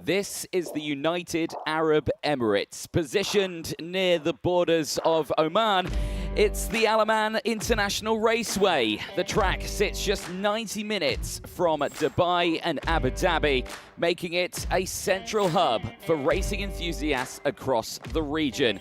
This is the United Arab Emirates, positioned near the borders of Oman. It's the Al Ain International Raceway. The track sits just 90 minutes from Dubai and Abu Dhabi, making it a central hub for racing enthusiasts across the region.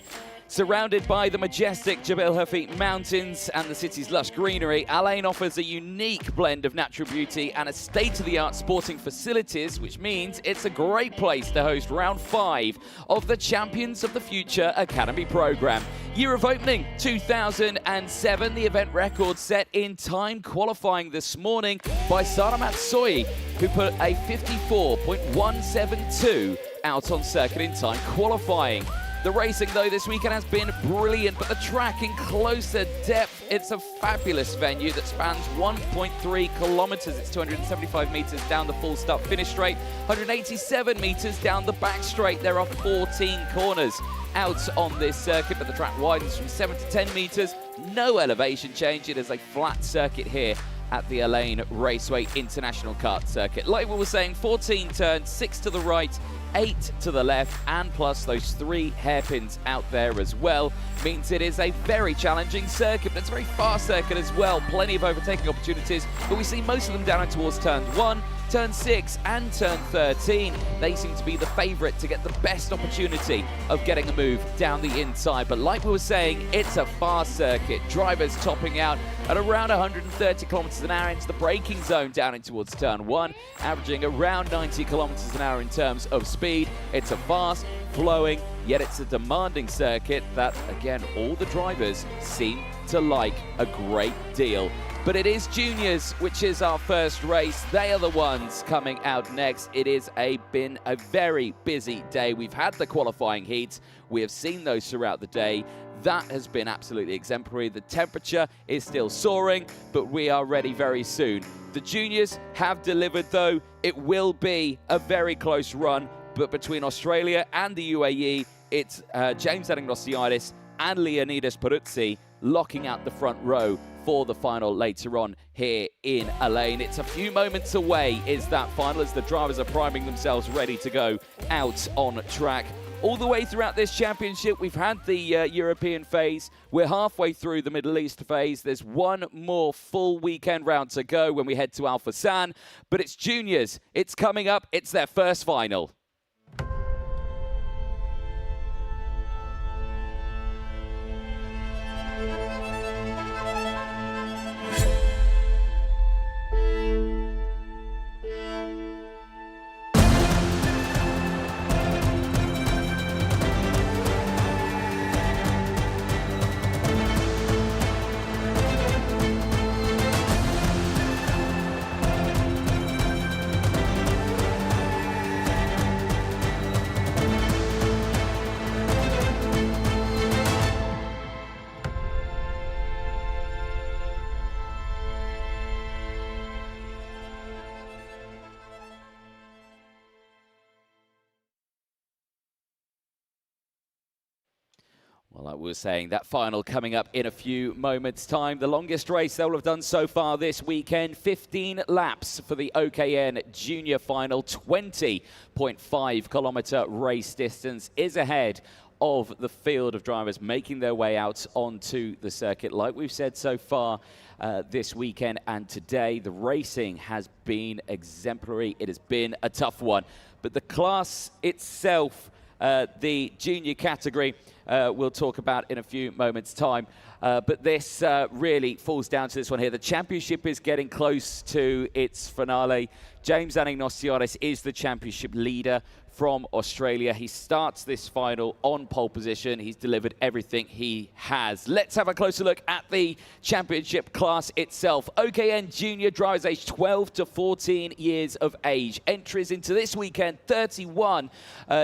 Surrounded by the majestic Jebel Hafid mountains and the city's lush greenery, Al Ain offers a unique blend of natural beauty and a state-of-the-art sporting facilities, which means it's a great place to host round 5 of the Champions of the Future Academy program. Year of opening, 2007, the event record set in time qualifying this morning by Sara Matsui, who put a 54.172 out on circuit in time qualifying. The racing, though, this weekend has been brilliant, but the track in closer depth, it's a fabulous venue that spans 1.3 kilometers. It's 275 meters down the full start-finish straight, 187 meters down the back straight. There are 14 corners out on this circuit, but the track widens from 7 to 10 meters. No elevation change. It is a flat circuit here at the Ain Raceway International Kart Circuit. Like we were saying, 14 turns, 6 to the right, 8 to the left, and plus those 3 hairpins out there as well, means it is a very challenging circuit, but it's a very fast circuit as well. Plenty of overtaking opportunities, but we see most of them down towards turn 1, turn 6 and turn 13. They seem to be the favourite to get the best opportunity of getting a move down the inside. But like we were saying, it's a fast circuit. Drivers topping out at around 130 kilometers an hour into the braking zone down in towards turn 1, averaging around 90 kilometers an hour in terms of speed. It's a fast, flowing, yet it's a demanding circuit that, again, all the drivers seem to like a great deal. But it is juniors, which is our first race. They are the ones coming out next. It is been a very busy day. We've had the qualifying heats. We have seen those throughout the day. That has been absolutely exemplary. The temperature is still soaring, but we are ready very soon. The juniors have delivered, though. It will be a very close run, but between Australia and the UAE, it's James Anagnostiadis and Leonidas Peruzzi locking out the front row for the final later on here in Al Ain. It's a few moments away, is that final, as the drivers are priming themselves ready to go out on track. All the way throughout this championship, we've had the European phase. We're halfway through the Middle East phase. There's one more full weekend round to go when we head to Al Fassan. But it's juniors. It's coming up. It's their first final. Well, like we were saying, that final coming up in a few moments' time. The longest race they will have done so far this weekend, 15 laps for the OKN Junior Final. 20.5-kilometer race distance is ahead of the field of drivers making their way out onto the circuit. Like we've said so far this weekend and today, the racing has been exemplary. It has been a tough one. But the class itself, the junior category, we'll talk about in a few moments' time. But this really falls down to this one here. The championship is getting close to its finale. James Anagnostiadis is the championship leader from Australia. He starts this final on pole position. He's delivered everything he has. Let's have a closer look at the championship class itself. OKN Junior drivers aged 12 to 14 years of age. Entries into this weekend, 31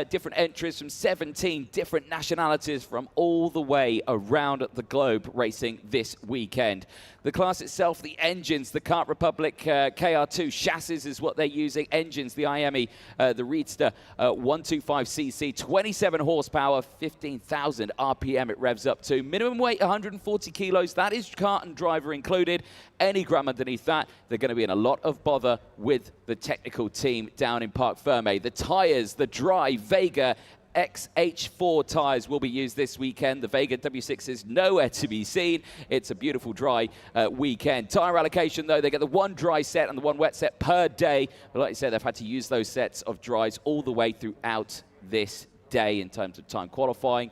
different entries from 17 different nationalities races from all the way around the globe racing this weekend. The class itself, the engines, the Kart Republic KR2 chassis is what they're using. Engines, the IME, the Reedster 125cc, 27 horsepower, 15,000 RPM it revs up to. Minimum weight 140 kilos. That is kart and driver included. Any gram underneath that, they're going to be in a lot of bother with the technical team down in Parc Ferme. The tyres, the dry Vega XH4 tyres will be used this weekend. The Vega W6 is nowhere to be seen. It's a beautiful dry weekend. Tyre allocation, though, they get the one dry set and the one wet set per day. But like I said, they've had to use those sets of dries all the way throughout this day in terms of time qualifying,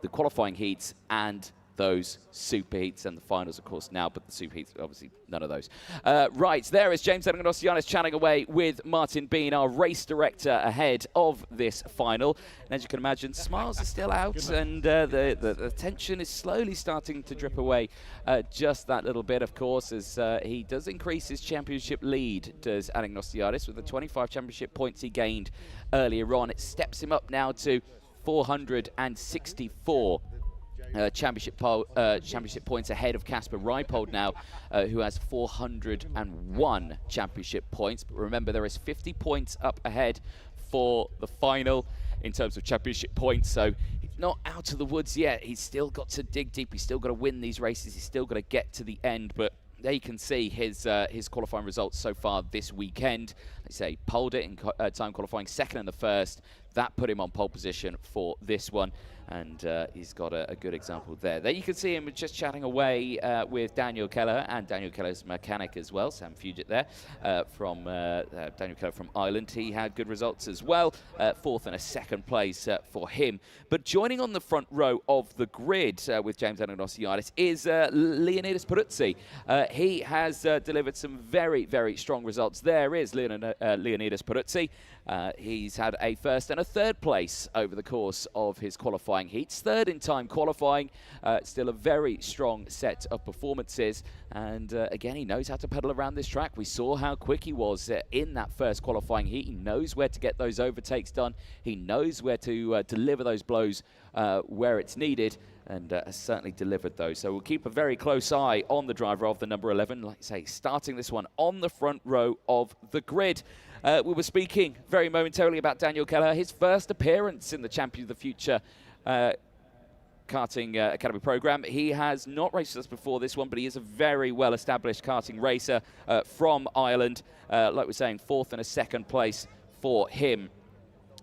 the qualifying heats, and those super heats, and the finals, of course, now, but the super heats, obviously, none of those. Right, there is James Anagnostianis chatting away with Martin Bean, our race director, ahead of this final. And as you can imagine, smiles are still out, and the tension is slowly starting to drip away just that little bit, of course, as he does increase his championship lead, does Anagnostianis, with the 25 championship points he gained earlier on. It steps him up now to 464 championship points ahead of Casper Reipold now, who has 401 championship points. But remember, there is 50 points up ahead for the final in terms of championship points, so he's not out of the woods yet. He's still got to dig deep. He's still got to win these races. He's still got to get to the end, but there you can see his qualifying results so far this weekend. Let's say poled it in time qualifying, second in the first. That put him on pole position for this one, and he's got a good example there. There you can see him just chatting away with Daniel Keller, and Daniel Keller's mechanic as well, Sam Fugit there, from Daniel Keller from Ireland. He had good results as well, fourth and a second place for him. But joining on the front row of the grid with James Anagnostianis is Leonidas Peruzzi. He has delivered some very, very strong results. There is Leonidas Peruzzi. He's had a first and a third place over the course of his qualifying heats. Third in time qualifying, still a very strong set of performances. And again, he knows how to pedal around this track. We saw how quick he was in that first qualifying heat. He knows where to get those overtakes done. He knows where to deliver those blows where it's needed, and has certainly delivered those. So we'll keep a very close eye on the driver of the number 11, like I say, starting this one on the front row of the grid. We were speaking very momentarily about Daniel Keller, his first appearance in the Champion of the Future karting academy program. He has not raced us before this one, but he is a very well-established karting racer from Ireland. Like we're saying, fourth and a second place for him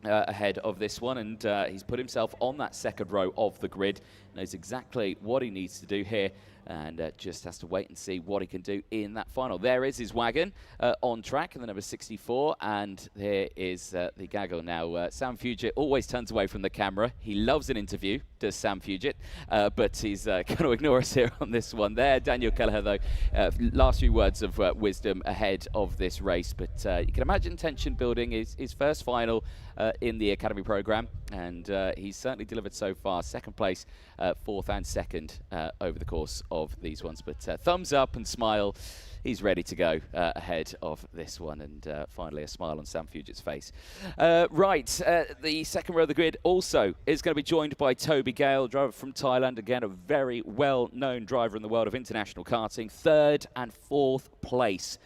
ahead of this one, and he's put himself on that second row of the grid, knows exactly what he needs to do here, and just has to wait and see what he can do in that final. There is his wagon on track in the number 64, and here is the gaggle. Now, Sam Fugit always turns away from the camera. He loves an interview, does Sam Fugit, but he's going to ignore us here on this one. There, Daniel Kelleher, though, last few words of wisdom ahead of this race, but you can imagine tension building. His first final in the academy program, and he's certainly delivered so far. Second place, fourth and second over the course of these ones, but thumbs up and smile. He's ready to go ahead of this one, and finally a smile on Sam Fugit's face. The second row of the grid also is going to be joined by Toby Gale, driver from Thailand. Again, a very well-known driver in the world of international karting. Third and fourth place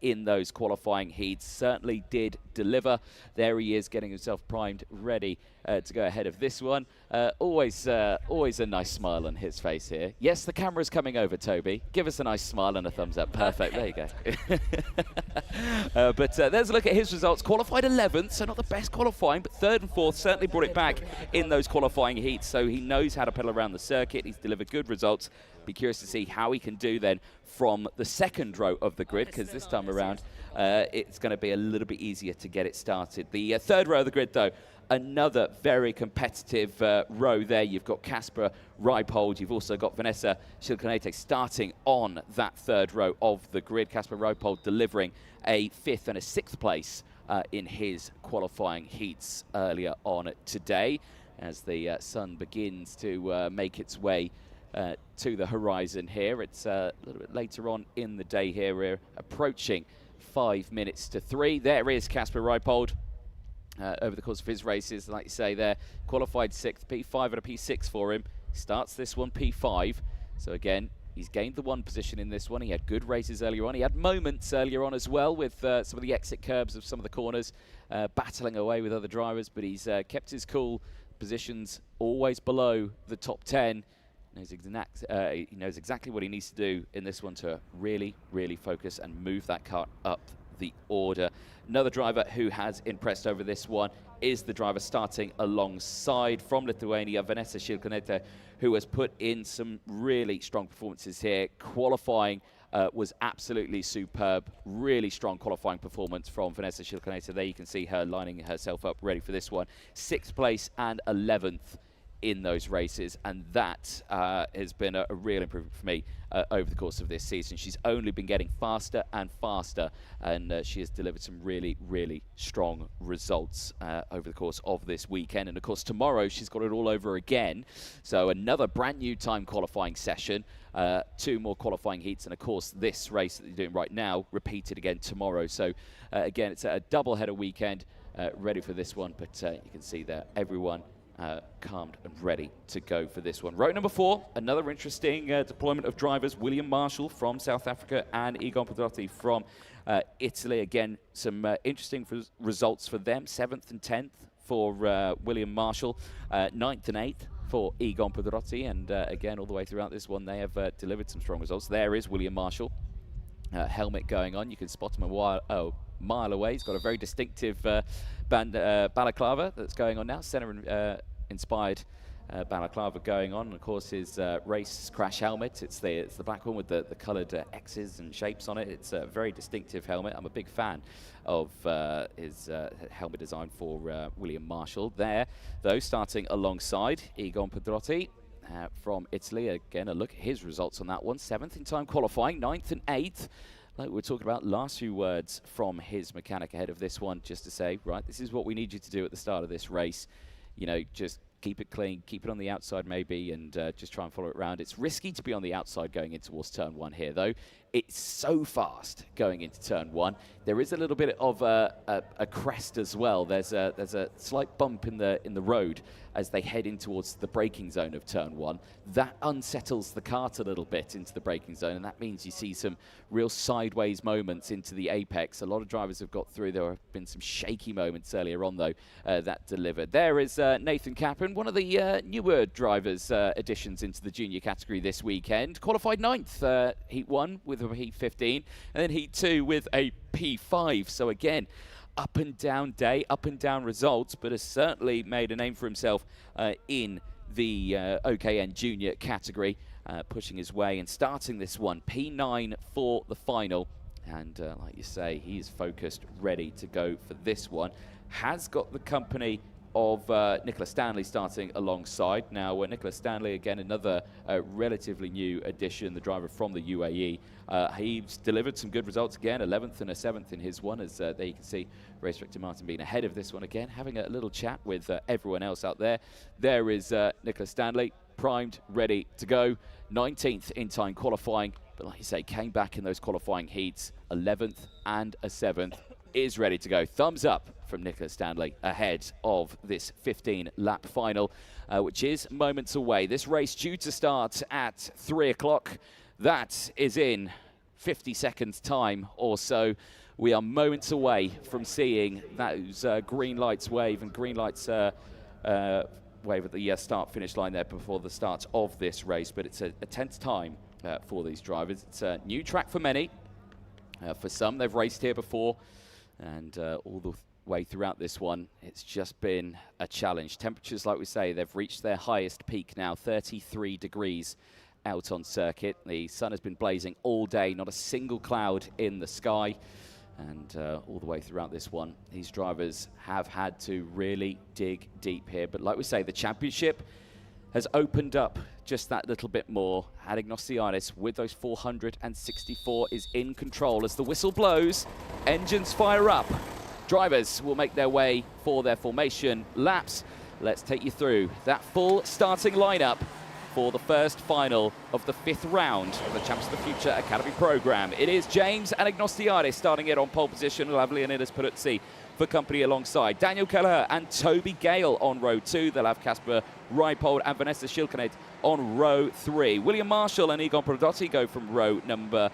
in those qualifying heats. Certainly did deliver. There he is, getting himself primed, ready to go ahead of this one. Always a nice smile on his face here. Yes, the camera's coming over, Toby. Give us a nice smile and a thumbs up. Perfect. There you go. But there's a look at his results. Qualified 11th, so not the best qualifying, but third and fourth certainly brought it back in those qualifying heats. So he knows how to pedal around the circuit. He's delivered good results. Be curious to see how he can do then from the second row of the grid, because this time around it's going to be a little bit easier to get it started. The third row of the grid, though, another very competitive row there. You've got Casper Reipold. You've also got Vanessa Shilkanete starting on that third row of the grid. Casper Reipold delivering a fifth and a sixth place in his qualifying heats earlier on today, as the sun begins to make its way to the horizon here. It's a little bit later on in the day here. We're approaching 5 minutes to 3. There is Casper Reipold. over the course of his races. Like you say, there qualified 6th, P5 and a P6 for him. Starts this one P5. So again, he's gained the 1 position in this one. He had good races earlier on. He had moments earlier on as well with some of the exit curbs of some of the corners, battling away with other drivers, but he's kept his cool. Positions always below the top 10. He knows exactly what he needs to do in this one to really, really focus and move that car up the order. Another driver who has impressed over this one is the driver starting alongside from Lithuania, Vanessa Shilkonete, who has put in some really strong performances here. Qualifying was absolutely superb. Really strong qualifying performance from Vanessa Shilkonete. There you can see her lining herself up ready for this one. 6th place and 11th in those races, and that has been a real improvement for me over the course of this season. She's only been getting faster and faster, and she has delivered some really, really strong results over the course of this weekend. And of course, tomorrow she's got it all over again. So another brand new time qualifying session, 2 more qualifying heats, and of course this race that you're doing right now repeated again tomorrow. So again, it's a double header weekend ready for this one, but you can see there everyone calmed and ready to go for this one. Row number 4, another interesting deployment of drivers. William Marshall from South Africa and Egon Pedrotti from Italy. Again, some interesting results for them. 7th and 10th for William Marshall, 9th and 8th for Egon Pedrotti, and again, all the way throughout this one, they have delivered some strong results. There is William Marshall, helmet going on. You can spot him a mile away. He's got a very distinctive balaclava that's going on now, center-inspired balaclava going on, and of course his race crash helmet. It's the black one with the coloured X's and shapes on it. It's a very distinctive helmet. I'm a big fan of his helmet design for William Marshall. There, though, starting alongside Egon Pedrotti from Italy. Again, a look at his results on that one. 7th in time qualifying, 9th and 8th. Like we were talking about, last few words from his mechanic ahead of this one, just to say, right, this is what we need you to do at the start of this race. You know, just keep it clean, keep it on the outside maybe, and just try and follow it around. It's risky to be on the outside going in towards turn 1 here, though. It's so fast going into turn 1. There is a little bit of a crest as well. There's a slight bump in the road as they head in towards the braking zone of turn 1. That unsettles the kart a little bit into the braking zone, and that means you see some real sideways moments into the apex. A lot of drivers have got through. There have been some shaky moments earlier on, though, that delivered. There is Nathan Capron, one of the newer drivers' additions into the junior category this weekend. Qualified 9th, Heat 1 with a Heat 15, and then Heat 2 with a P5. So again, up and down day, up and down results, but has certainly made a name for himself in the OKN junior category, pushing his way and starting this one P9 for the final. And like you say, he's focused, ready to go for this one. Has got the company of Nicola Stanley starting alongside. Now, Nicola Stanley, again, another relatively new addition, the driver from the UAE. He's delivered some good results again, 11th and a 7th in his one, as there you can see Race Director Martin being ahead of this one again, having a little chat with everyone else out there. There is Nicola Stanley, primed, ready to go. 19th in time qualifying, but like you say, came back in those qualifying heats, 11th and a 7th. Is ready to go. Thumbs up from Nicola Stanley ahead of this 15-lap final, which is moments away. This race due to start at 3 o'clock. That is in 50 seconds time or so. We are moments away from seeing those green lights wave and green lights wave at the start-finish line there before the start of this race. But it's a tense time for these drivers. It's a new track for many. For some, they've raced here before. And all the way throughout this one, it's just been a challenge. Temperatures, like we say, they've reached their highest peak now, 33 degrees out on circuit. The sun has been blazing all day, not a single cloud in the sky. And all the way throughout this one, these drivers have had to really dig deep here. But like we say, the championship has opened up just that little bit more. Anagnostiadis with those 464 is in control as the whistle blows, engines fire up. Drivers will make their way for their formation laps. Let's take you through that full starting lineup for the first final of the 5th round of the Champs of the Future Academy program. It is James Anagnostiadis starting it on pole position. Leonidas Peruzzi for company alongside. Daniel Kelleher and Toby Gale on row 2. They'll have Casper Reipold and Vanessa Schilkenet on row 3. William Marshall and Egon Prodotti go from row number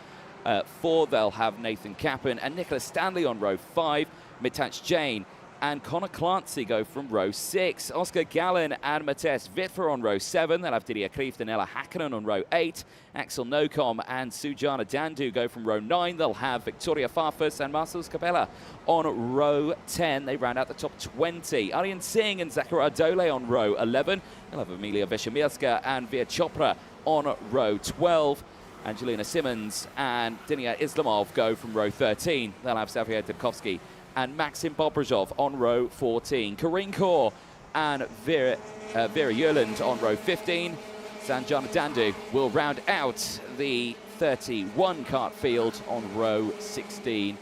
4. They'll have Nathan Kappen and Nicholas Stanley on row 5. Mitanch Jain and Connor Clancy go from row 6. Oscar Gallen and Matthias Wittfer on row 7. They'll have Didier Kreeft and Ella Hakkinen on row 8. Axel Nocom and Sujana Dandu go from row 9. They'll have Victoria Farfus and Marcel Scapella on row 10. They round out the top 20. Aryan Singh and Zachariah Dole on row 11. They'll have Amelia Veshemirska and Veer Chopra on row 12. Angelina Simmons and Dinia Islamov go from row 13. They'll have Xavier Dudkovsky and Maxim Bobrozov on row 14. Karine Kaur and Vera Jurland on row 15. Sanjana Dandu will round out the 31 kart field on row 16,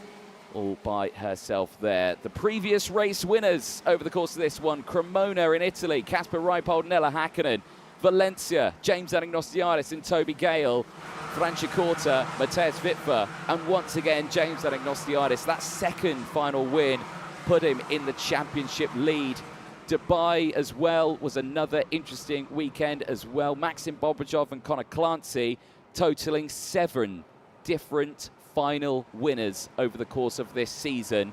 all by herself there. The previous race winners over the course of this one: Cremona in Italy, Casper Reipold and Ella Hakkinen; Valencia, James Anagnostiadis and Toby Gale; Franciacorta, Matthias Wittfer, and once again James Anagnostiadis. That second final win put him in the championship lead. Dubai as well was another interesting weekend as well. Maxim Bobrozov and Connor Clancy totaling 7 different final winners over the course of this season.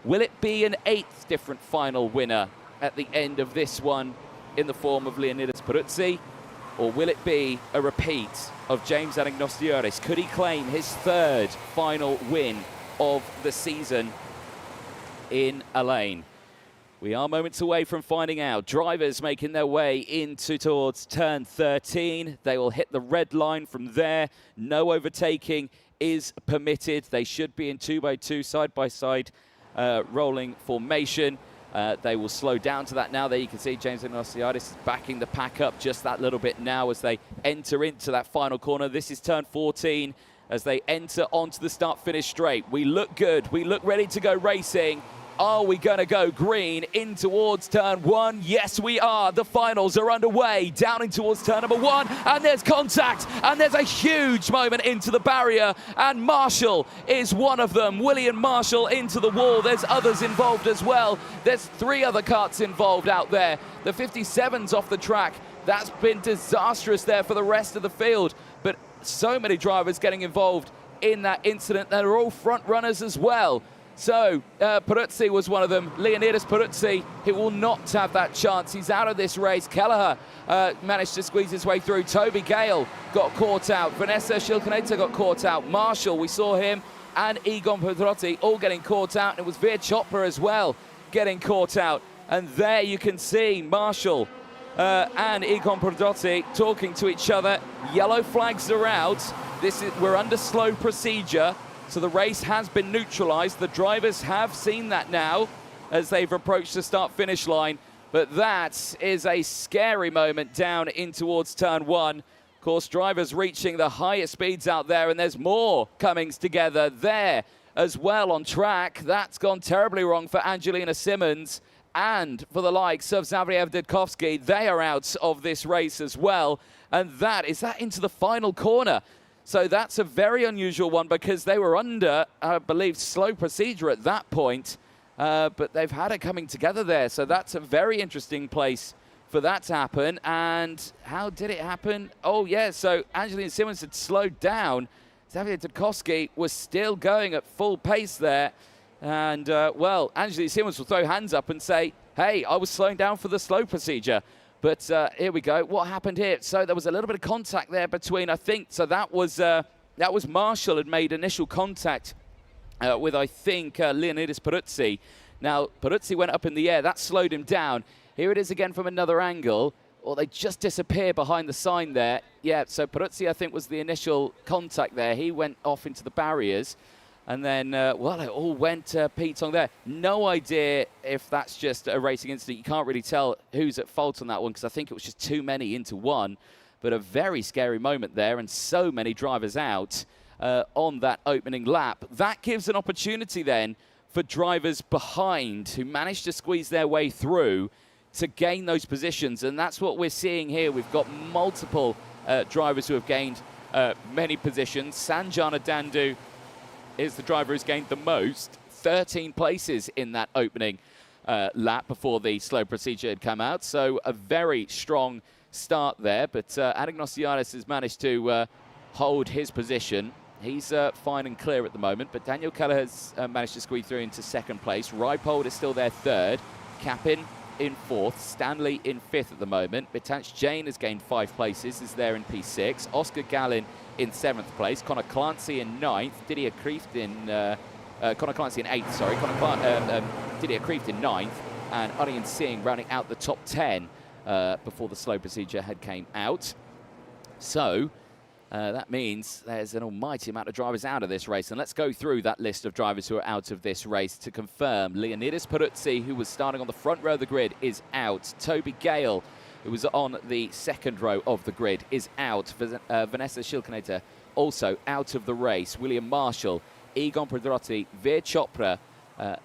Will it be an 8th different final winner at the end of this one in the form of Leonidas Peruzzi? Or will it be a repeat of James Anagnostiadis? Could he claim his 3rd final win of the season in Ain? We are moments away from finding out. Drivers making their way towards turn 13. They will hit the red line from there. No overtaking is permitted. They should be in 2x2 side-by-side rolling formation. They will slow down to that now. There you can see James Anagnostiadis backing the pack up just that little bit now as they enter into that final corner. This is turn 14 as they enter onto the start-finish straight. We look good. We look ready to go racing. Are we going to go green in towards turn 1? Yes, we are. The finals are underway. Down in towards turn number 1. And there's contact. And there's a huge moment into the barrier. And Marshall is one of them. William Marshall into the wall. There's others involved as well. There's 3 other karts involved out there. The 57's off the track. That's been disastrous there for the rest of the field. But so many drivers getting involved in that incident. They're all front runners as well. So, Peruzzi was one of them. Leonidas Peruzzi, he will not have that chance. He's out of this race. Kelleher managed to squeeze his way through. Toby Gale got caught out. Vanessa Schilkenet got caught out. Marshall, we saw him, and Egon Prodotti all getting caught out. And it was Veer Chopra as well getting caught out. And there you can see Marshall and Egon Prodotti talking to each other. Yellow flags are out. We're under slow procedure. So the race has been neutralised. The drivers have seen that now as they've approached the start-finish line. But that is a scary moment down in towards turn 1. Of course, drivers reaching the highest speeds out there, and there's more comings together there as well on track. That's gone terribly wrong for Angelina Simmons and for the likes of Xavier Dudkovsky. They are out of this race as well. And that into the final corner. So that's a very unusual one because they were under, I believe, slow procedure at that point. But they've had it coming together there. So that's a very interesting place for that to happen. And how did it happen? Oh, yeah, so Angelina Simmons had slowed down. Xavier Dudkovsky was still going at full pace there. And, well, Angelina Simmons will throw hands up and say, hey, I was slowing down for the slow procedure. But here we go. What happened here? So there was a little bit of contact there between, I think, so that was Marshall had made initial contact with, I think, Leonidas Peruzzi. Now, Peruzzi went up in the air. That slowed him down. Here it is again from another angle. Or they just disappear behind the sign there. Yeah, so Peruzzi, I think, was the initial contact there. He went off into the barriers. And then, well, it all went Petong there. No idea if that's just a racing incident. You can't really tell who's at fault on that one because I think it was just too many into one. But a very scary moment there and so many drivers out on that opening lap. That gives an opportunity then for drivers behind who managed to squeeze their way through to gain those positions. And that's what we're seeing here. We've got multiple drivers who have gained many positions. Sanjana Dandu is the driver who's gained the most, 13 places in that opening lap before the slow procedure had come out. So a very strong start there, but Anagnostiadis has managed to hold his position. He's fine and clear at the moment, but Daniel Keller has managed to squeeze through into second place. Reipold is still there third. Capin in fourth. Stanley in fifth at the moment. Mitanch Jane has gained 5 places, is there in P6. Oscar Gallin in 7th place. Connor Clancy in 9th. Didier Kreeft in... Connor Clancy in 8th, sorry. Didier Kreeft in 9th. And Aryan Singh rounding out the top 10 before the slow procedure had came out. So... that means there's an almighty amount of drivers out of this race. And let's go through that list of drivers who are out of this race to confirm. Leonidas Peruzzi, who was starting on the front row of the grid, is out. Toby Gale, who was on the second row of the grid, is out. Vanessa Shilkinator also out of the race. William Marshall, Egon Pedrotti, Veer Chopra,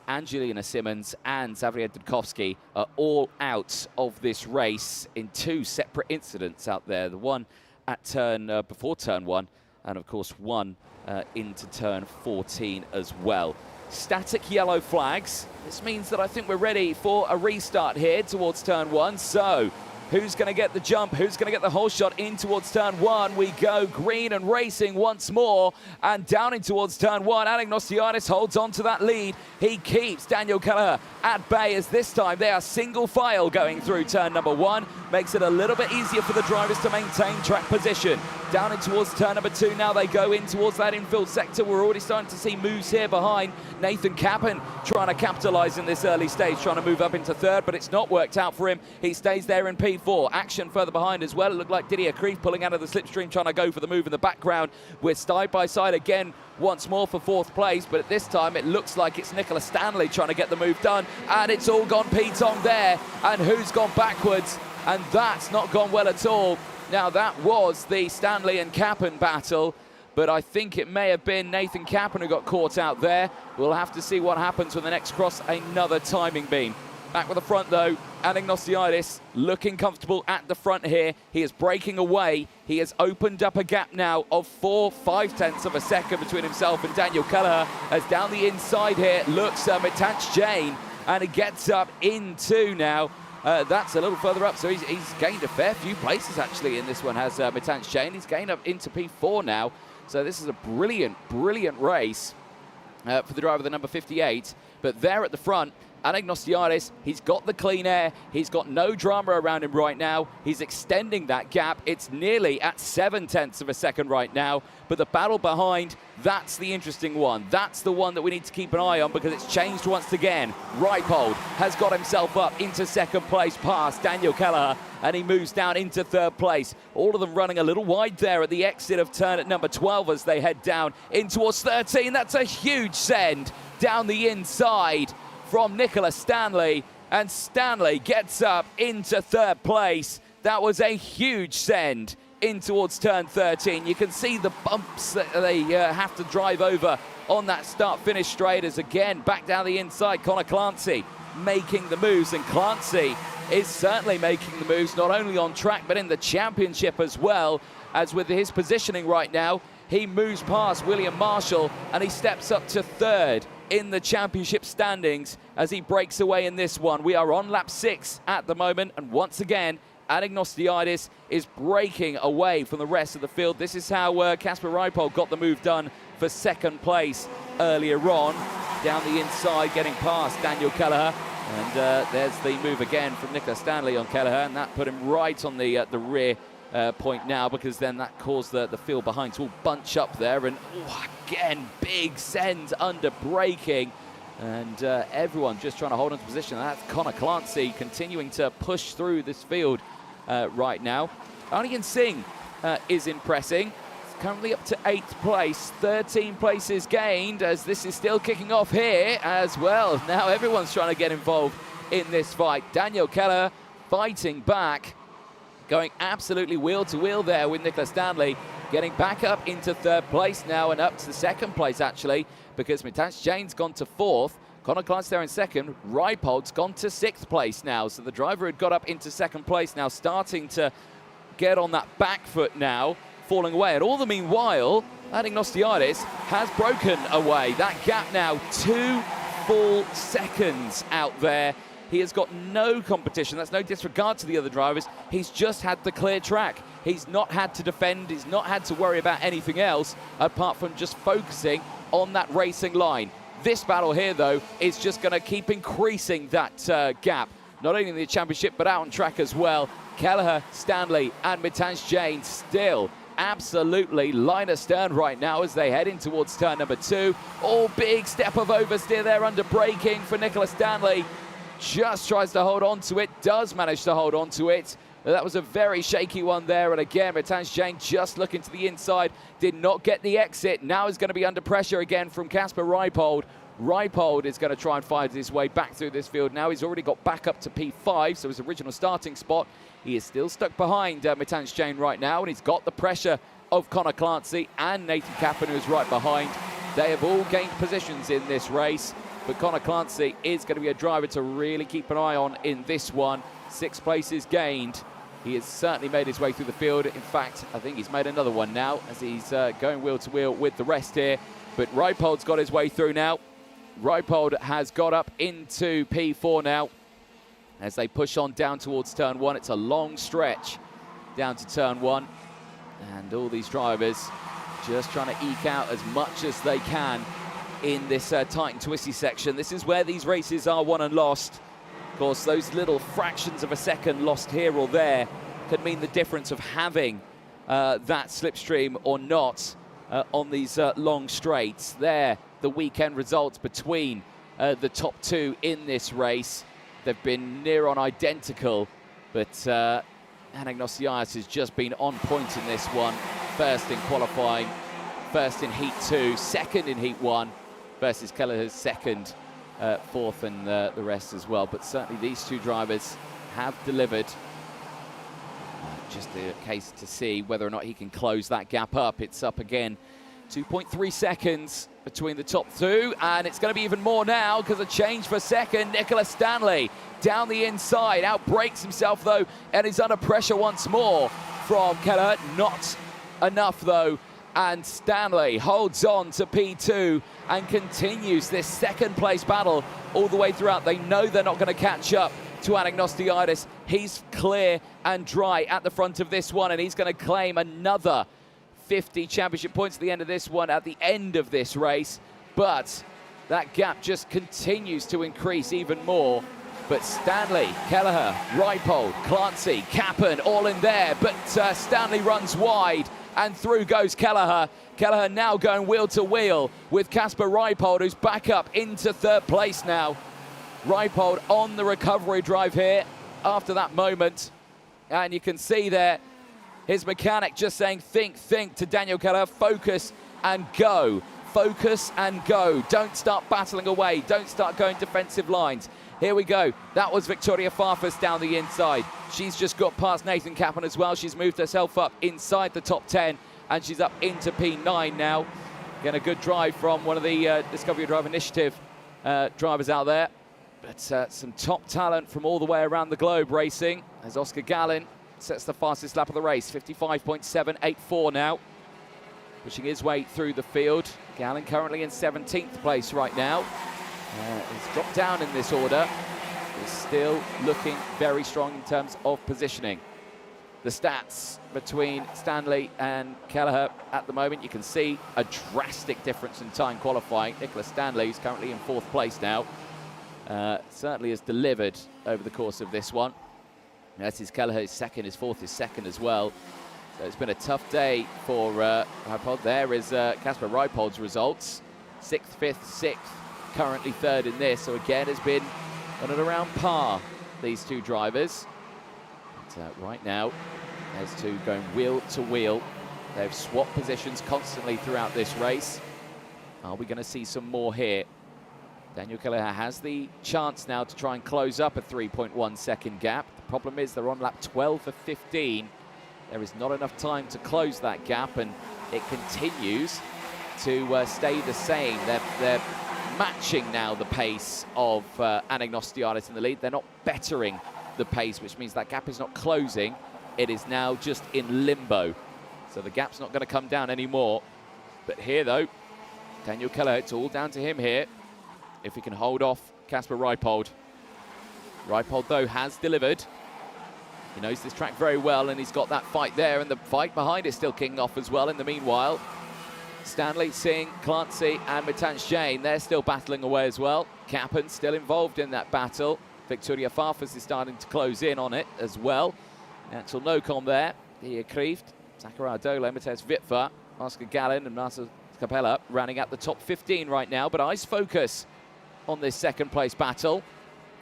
Angelina Simmons and Xavier Dudkovsky are all out of this race in 2 separate incidents out there. The one at before turn 1, and of course one into turn 14 as well. Static yellow flags. This means that I think we're ready for a restart here towards turn 1. So who's going to get the jump? Who's going to get the whole shot in towards turn 1? We go green and racing once more, and down in towards turn 1. Anagnostiadis holds on to that lead. He keeps Daniel Kelleher at bay, as this time they are single file going through turn number 1. Makes it a little bit easier for the drivers to maintain track position. Down in towards turn number 2 now. They go in towards that infield sector. We're already starting to see moves here behind. Nathan Capin trying to capitalise in this early stage, trying to move up into third, but it's not worked out for him. He stays there in P4. Action further behind as well. It looked like Didier Kreeft pulling out of the slipstream, trying to go for the move in the background. We're side by side again once more for 4th place, but at this time it looks like it's Nicola Stanley trying to get the move done, and it's all gone P-Tong there. And who's gone backwards? And that's not gone well at all. Now that was the Stanley and Capin battle, but I think it may have been Nathan Capin who got caught out there. We'll have to see what happens when the next cross another timing beam. Back with the front though, Anagnostiadis looking comfortable at the front here. He is breaking away. He has opened up a gap now of 4/5 tenths of a second between himself and Daniel Kelleher. As down the inside here looks Mitanch Jane, and he gets up into now. That's a little further up, so he's gained a fair few places actually in this one, has Mitanch Jane. He's gained up into P4 now, so this is a brilliant, brilliant race for the driver, the number 58. But there at the front, Anagnostiadis, he's got the clean air. He's got no drama around him right now. He's extending that gap. It's nearly at 7 tenths of a second right now. But the battle behind, that's the interesting one. That's the one that we need to keep an eye on, because it's changed once again. Reipold has got himself up into second place past Daniel Kelleher, and he moves down into 3rd place. All of them running a little wide there at the exit of turn at number 12 as they head down in towards 13. That's a huge send down the inside from Nicola Stanley, and Stanley gets up into 3rd place. That was a huge send in towards turn 13. You can see the bumps that they have to drive over on that start-finish straight, as again, back down the inside, Connor Clancy making the moves, and Clancy is certainly making the moves, not only on track, but in the championship as well, as with his positioning right now, he moves past William Marshall, and he steps up to 3rd in the championship standings as he breaks away in this one. We are on lap 6 at the moment, and once again, Anagnostiadis is breaking away from the rest of the field. This is how Casper Reipold got the move done for 2nd place earlier on. Down the inside, getting past Daniel Kelleher. And there's the move again from Nicola Stanley on Kelleher, and that put him right on the rear point now, because then that caused the field behind to all bunch up there. And again, big send under braking, and everyone just trying to hold on to position. That's Connor Clancy continuing to push through this field right now. Aryan Singh is impressing. It's currently up to 8th place, 13 places gained, as this is still kicking off here as well. Now everyone's trying to get involved in this fight. Daniel Kelleher fighting back, going absolutely wheel to wheel there with Nicola Stanley, getting back up into 3rd place now, and up to 2nd place actually, because Mitanch Jane's gone to 4th. Connor Clancy there in 2nd. Reipold's gone to 6th place now. So the driver had got up into 2nd place now, starting to get on that back foot now, falling away. And all the meanwhile, Anagnostiadis has broken away. That gap now 2 full seconds out there. He has got no competition. That's no disregard to the other drivers. He's just had the clear track. He's not had to defend. He's not had to worry about anything else apart from just focusing on that racing line. This battle here, though, is just going to keep increasing that gap, not only in the championship, but out on track as well. Kelleher, Stanley, and Mitansh Jain still absolutely line astern right now as they head in towards turn number 2. Oh, big step of oversteer there under braking for Nicholas Stanley. Just tries to hold on to it, does manage to hold on to it. That was a very shaky one there, and again, Mitansh Jain just looking to the inside, did not get the exit. Now is going to be under pressure again from Kasper Reipold. Reipold is going to try and find his way back through this field now. He's already got back up to P5, so his original starting spot. He is still stuck behind Mitansh Jain right now, and he's got the pressure of Connor Clancy and Nathan Kappen, who is right behind. They have all gained positions in this race, but Connor Clancy is going to be a driver to really keep an eye on in this one. 6 places gained. He has certainly made his way through the field. In fact, I think he's made another one now as he's going wheel to wheel with the rest here. But Reipold's got his way through now. Reipold has got up into P4 now as they push on down towards turn 1. It's a long stretch down to turn 1. And all these drivers just trying to eke out as much as they can in this tight and twisty section. This is where these races are won and lost. Of course, those little fractions of a second lost here or there could mean the difference of having that slipstream or not on these long straights. There, the weekend results between the top 2 in this race. They've been near on identical, but Anagnostiaitis has just been on point in this one. First in qualifying, first in Heat 2, second in Heat 1, versus Kelleher's second, fourth, and the rest as well. But certainly these 2 drivers have delivered. Just a case to see whether or not he can close that gap up. It's up again, 2.3 seconds between the top 2, and it's going to be even more now because a change for second. Nicholas Stanley down the inside, outbrakes himself though, and is under pressure once more from Kelleher. Not enough though, and Stanley holds on to P2 and continues this second place battle all the way throughout. They know they're not going to catch up to Anagnostiaitis. He's clear and dry at the front of this one, and he's going to claim another 50 championship points at the end of this one, at the end of this race. But that gap just continues to increase even more. But Stanley, Kelleher, Reipold, Clancy, Kappen, all in there. But Stanley runs wide, and through goes Kelleher. Kelleher now going wheel to wheel with Kasper Reipold, who's back up into 3rd place now. Reipold on the recovery drive here after that moment. And you can see there his mechanic just saying, think to Daniel Kelleher, focus and go. Focus and go. Don't start battling away. Don't start going defensive lines. Here we go. That was Victoria Farfus down the inside. She's just got past Nathan Kappen as well. She's moved herself up inside the top 10, and she's up into P9 now. Again, a good drive from one of the Discovery Drive Initiative drivers out there. But some top talent from all the way around the globe racing, as Oscar Gallin sets the fastest lap of the race, 55.784 now. Pushing his way through the field. Gallin currently in 17th place right now. He's dropped down in this order. He's still looking very strong in terms of positioning. The stats between Stanley and Kelleher at the moment, you can see a drastic difference in time qualifying. Nicholas Stanley, who's currently in 4th place now, certainly has delivered over the course of this one. That's his Kelleher, his second, his 4th, his second as well. So it's been a tough day for Reipold. There is Kasper Reipold's results. 6th, 5th, 6th, currently 3rd in this. So again, it's been on and around par, these 2 drivers. But right now, there's 2 going wheel to wheel. They've swapped positions constantly throughout this race. Are we going to see some more here? Daniel Kelleher has the chance now to try and close up a 3.1 second gap. The problem is they're on lap 12 of 15. There is not enough time to close that gap, and it continues to stay the same. They're matching now the pace of Anagnostiaitis in the lead. They're not bettering the pace, which means that gap is not closing. It is now just in limbo. So the gap's not going to come down anymore. But here, though, Daniel Kelleher, it's all down to him here. if he can hold off Kasper Reipold. Reipold, though, has delivered. He knows this track very well, and he's got that fight there, and the fight behind is still kicking off as well in the meanwhile. Stanley, Singh, Clancy, and Mitansh Jain, they're still battling away as well. Kappen still involved in that battle. Victoria Farfus is starting to close in on it as well. Axel Nocom there. Dia Kreeft, Zachariah Dole, Matej Vitva, Oscar Gallin, and Marcel Capella running at the top 15 right now, but eyes focus on this second place battle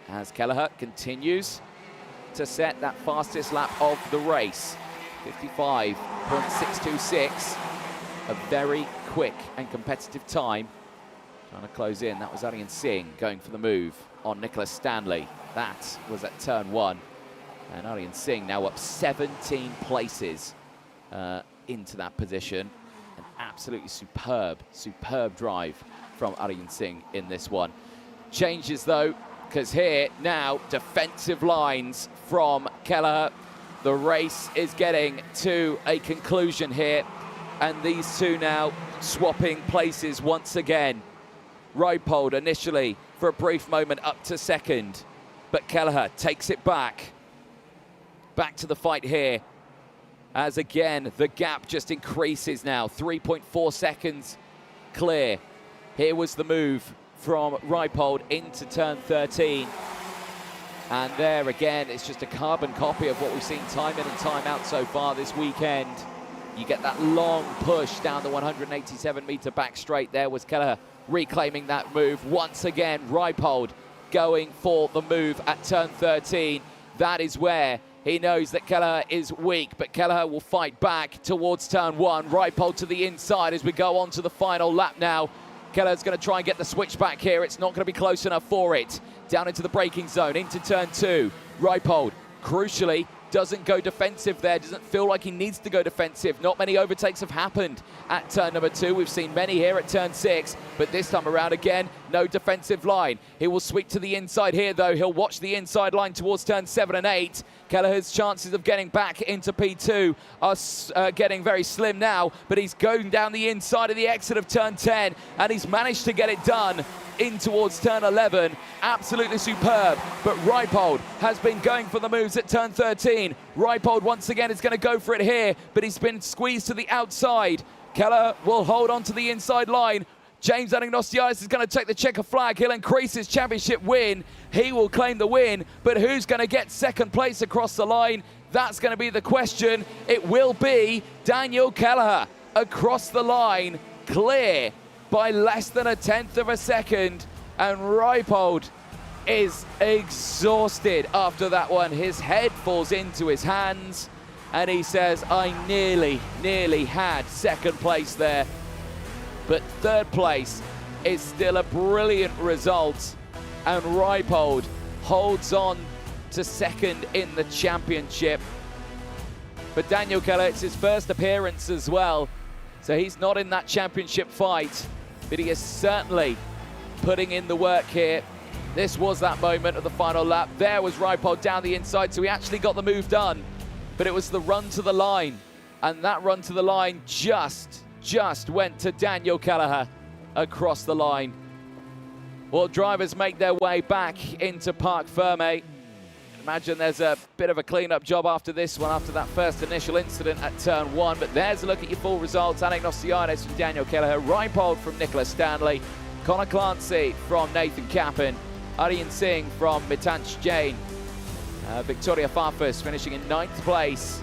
as Kelleher continues to set that fastest lap of the race. 55.626, a very quick and competitive time. Trying to close in, that was Aryan Singh going for the move on Nicholas Stanley. That was at turn 1. And Aryan Singh now up 17 places into that position. An absolutely superb drive from Aryan Singh in this one. Changes though, because here now defensive lines from Kelleher. The race is getting to a conclusion here, and these two now swapping places once again. Reipold initially for a brief moment up to second, but Kelleher takes it back. Back to the fight here, as again the gap just increases now. 3.4 seconds clear. Here was the move from Reipold into turn 13. And there again, it's just a carbon copy of what we've seen time in and time out so far this weekend. You get that long push down the 187-meter back straight. There was Kelleher reclaiming that move. Once again, Reipold going for the move at turn 13. That is where he knows that Kelleher is weak, but Kelleher will fight back towards turn 1. Reipold to the inside as we go on to the final lap now. Kelleher's going to try and get the switch back here. It's not going to be close enough for it. Down into the braking zone, into turn 2. Reipold, crucially, doesn't go defensive there, doesn't feel like he needs to go defensive. Not many overtakes have happened at turn number 2. We've seen many here at turn 6, but this time around again, no defensive line. He will sweep to the inside here though. He'll watch the inside line towards turn 7 and 8. Kelleher's chances of getting back into P2 are getting very slim now, but he's going down the inside of the exit of turn 10, and he's managed to get it done in towards turn 11. Absolutely superb, but Reipold has been going for the moves at turn 13. Reipold once again is going to go for it here, but he's been squeezed to the outside. Kelleher will hold on to the inside line. James Anagnostiadis is going to take the checker flag. He'll increase his championship win. He will claim the win, but who's going to get second place across the line? That's going to be the question. It will be Daniel Kelleher across the line, clear by less than 1/10 of a second, and Reipold is exhausted after that one. His head falls into his hands, and he says, I nearly had second place there. But third place is still a brilliant result, and Reipold holds on to second in the championship. But Daniel Kelleher, it's his first appearance as well, so he's not in that championship fight, but he is certainly putting in the work here. This was that moment of the final lap. There was Reipold down the inside, so he actually got the move done, but it was the run to the line, and that run to the line just went to Daniel Kelleher across the line. Well, drivers make their way back into Parc Fermé. Imagine there's a bit of a clean-up job after this one, after that first initial incident at turn 1. But there's a look at your full results. Anagnostiadis from Daniel Kelleher, Reipold from Nicholas Stanley, Connor Clancy from Nathan Kappen, Aryan Singh from Mitansh Jain, Victoria Farfus finishing in 9th place.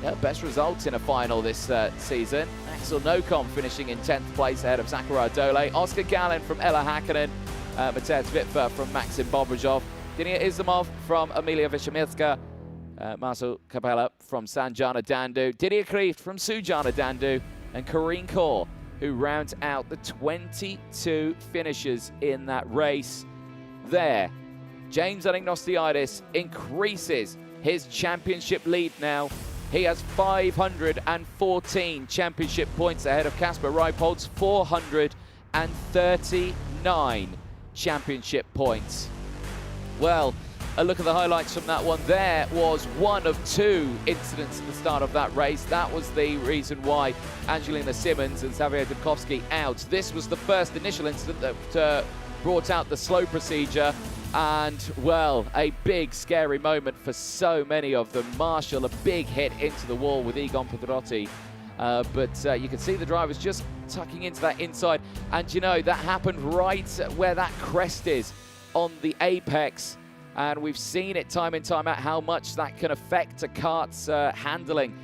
Yeah, best results in a final this season. Axel Nocom finishing in 10th place ahead of Zachariah Dole. Oscar Gallin from Ella Hakkinen. Matej Vitva from Maxim Bobrojov. Dinia Islamov from Emilia Vishamilska. Marcel Capella from Sanjana Dandu. Dia Kreeft from Sujana Dandu. And Karine Kaur, who rounds out the 22 finishers in that race. There, James Anagnostiadis increases his championship lead now. He has 514 championship points ahead of Kasper Reipold's 439 championship points. Well, a look at the highlights from that one. There was one of 2 incidents at the start of that race. That was the reason why Angelina Simmons and Xavier Dubkovsky out. This was the first initial incident that brought out the slow procedure, and, well, a big, scary moment for so many of them. Marshall, a big hit into the wall with Egon Pedrotti. But you can see the drivers just tucking into that inside. And, you know, that happened right where that crest is on the apex. And we've seen it time in, time out, how much that can affect a kart's handling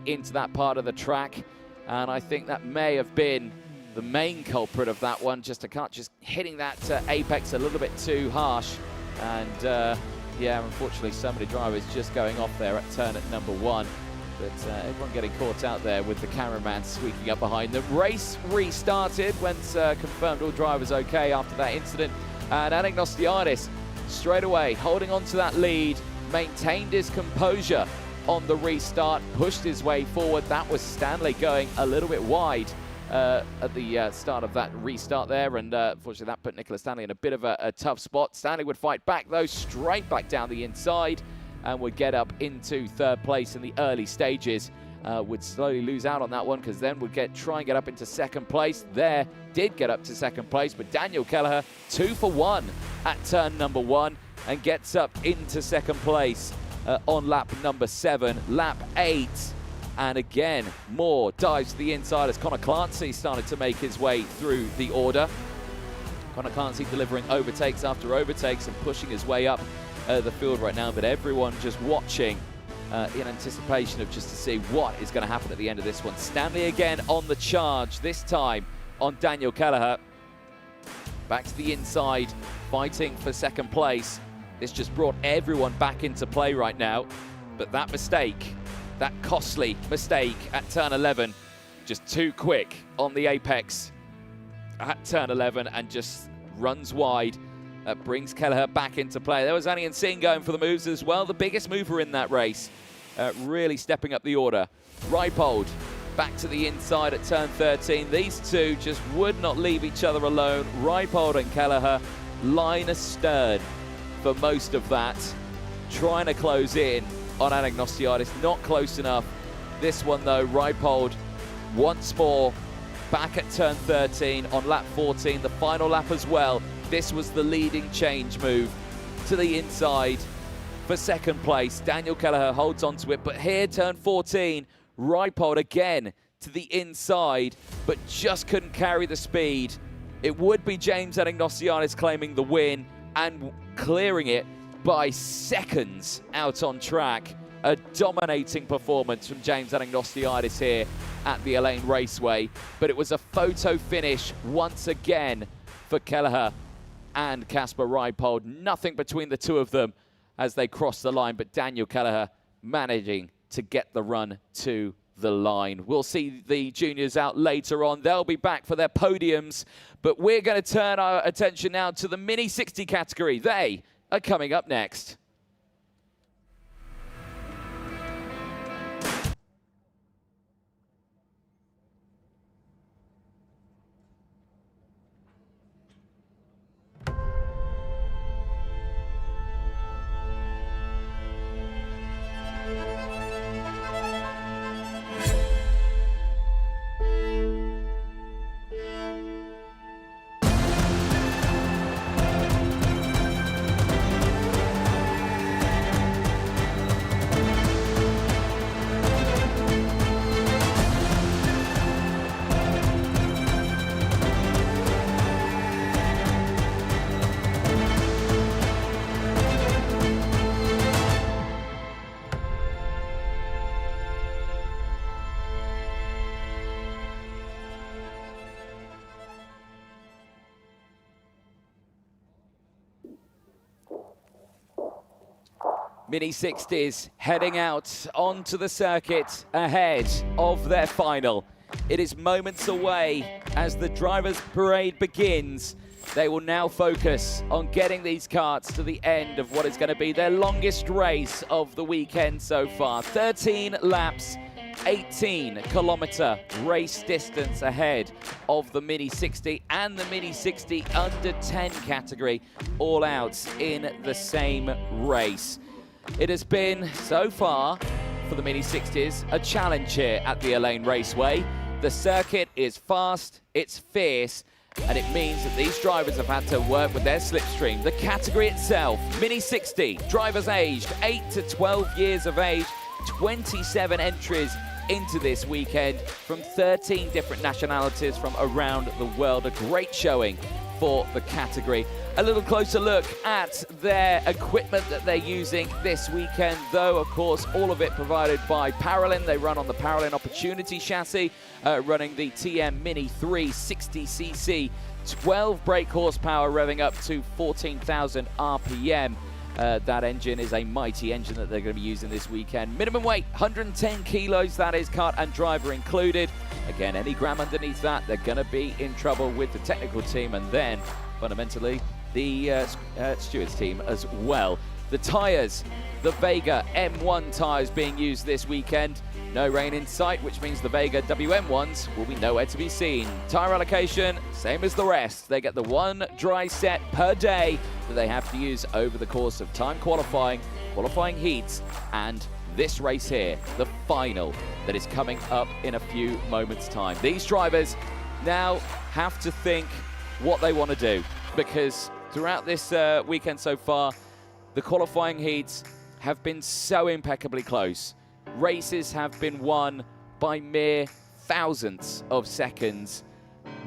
into that part of the track. And I think that may have been the main culprit of that one, just a kart just hitting that apex a little bit too harsh. And yeah, unfortunately, so many drivers just going off there at turn at number 1. But everyone getting caught out there with the cameraman squeaking up behind them. Race restarted once confirmed all drivers okay after that incident. And Ain Raceway straight away holding on to that lead, maintained his composure on the restart, pushed his way forward. That was Stanley going a little bit wide at the start of that restart there, and unfortunately that put Nicholas Stanley in a bit of a tough spot. Stanley would fight back though, straight back down the inside, and would get up into 3rd place in the early stages. Would slowly lose out on that one, because then would try and get up into 2nd place. There, did get up to 2nd place, but Daniel Kelleher 2 for 1 at turn number 1 and gets up into 2nd place on lap number 7. Lap 8. And again, more dives to the inside as Connor Clancy started to make his way through the order. Connor Clancy delivering overtakes after overtakes and pushing his way up the field right now. But everyone just watching in anticipation of just to see what is going to happen at the end of this one. Stanley again on the charge, this time on Daniel Kelleher. Back to the inside, fighting for 2nd place. This just brought everyone back into play right now. But that mistake, that costly mistake at turn 11, just too quick on the apex at turn 11 and just runs wide. Brings Kelleher back into play. There was Anian Singh going for the moves as well, the biggest mover in that race, really stepping up the order. Reipold back to the inside at turn 13. These two just would not leave each other alone. Reipold and Kelleher line astern for most of that, trying to close in on Ain Raceway, not close enough. This one though, Reipold once more back at turn 13 on lap 14, the final lap as well. This was the leading change move to the inside for 2nd place. Daniel Kelleher holds on to it, but here turn 14, Reipold again to the inside, but just couldn't carry the speed. It would be James Ain Raceway claiming the win and clearing it by seconds out on track. A dominating performance from James Ain Raceway here at the Ain Raceway, but it was a photo finish once again for Kelleher and Kasper Reipold. Nothing between the two of them as they cross the line, but Daniel Kelleher managing to get the run to the line. We'll see the juniors out later on. They'll be back for their podiums, but we're going to turn our attention now to the Mini 60 category. They are coming up next. Mini 60s heading out onto the circuit ahead of their final. It is moments away as the drivers' parade begins. They will now focus on getting these karts to the end of what is going to be their longest race of the weekend so far. 13 laps, 18-kilometer race distance ahead of the Mini 60 and the Mini 60 under 10 category, all out in the same race. It has been, so far, for the Mini 60s, a challenge here at the Ain Raceway. The circuit is fast, it's fierce, and it means that these drivers have had to work with their slipstream. The category itself, Mini 60, drivers aged 8 to 12 years of age, 27 entries into this weekend from 13 different nationalities from around the world. A great showing for the category. A little closer look at their equipment that they're using this weekend, though, of course, all of it provided by Parolin. They run on the Parolin Opportunity chassis, running the TM Mini 360cc, 12 brake horsepower, revving up to 14,000 RPM. That engine is a mighty engine that they're going to be using this weekend. Minimum weight, 110 kilos, that is kart and driver included. Again, any gram underneath that, they're going to be in trouble with the technical team, and then, fundamentally, the stewards team as well. The tyres, the Vega M1 tyres being used this weekend. No rain in sight, which means the Vega WM1s will be nowhere to be seen. Tyre allocation, same as the rest. They get the one dry set per day that they have to use over the course of time qualifying heats, and this race here, the final, that is coming up in a few moments' time. These drivers now have to think what they want to do, because throughout this weekend so far, the qualifying heats have been so impeccably close. Races have been won by mere thousandths of seconds.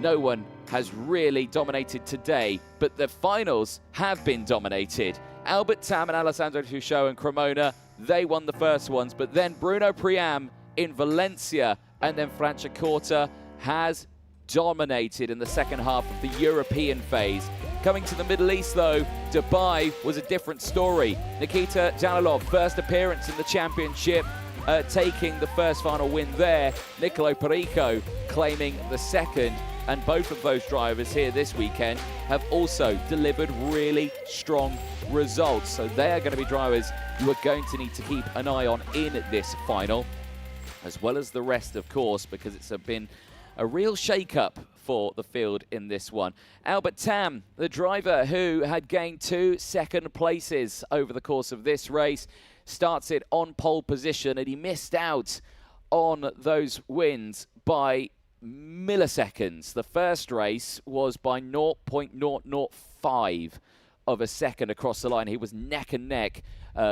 No one has really dominated today, but the finals have been dominated. Albert Tam and Alessandro Truchot and Cremona, they won the first ones, but then Bruno Priam in Valencia and then Franciacorta has dominated in the second half of the European phase. Coming to the Middle East, though, Dubai was a different story. Nikita Jalilov, first appearance in the championship, taking the first final win there. Nicolo Perico claiming the second. And both of those drivers here this weekend have also delivered really strong results. So they are going to be drivers you are going to need to keep an eye on in this final, as well as the rest, of course, because it's been a real shake-up for the field in this one. Albert Tam, the driver who had gained 2 second places over the course of this race, starts it on pole position, and he missed out on those wins by milliseconds. The first race was by 0.005 of a second across the line. He was neck and neck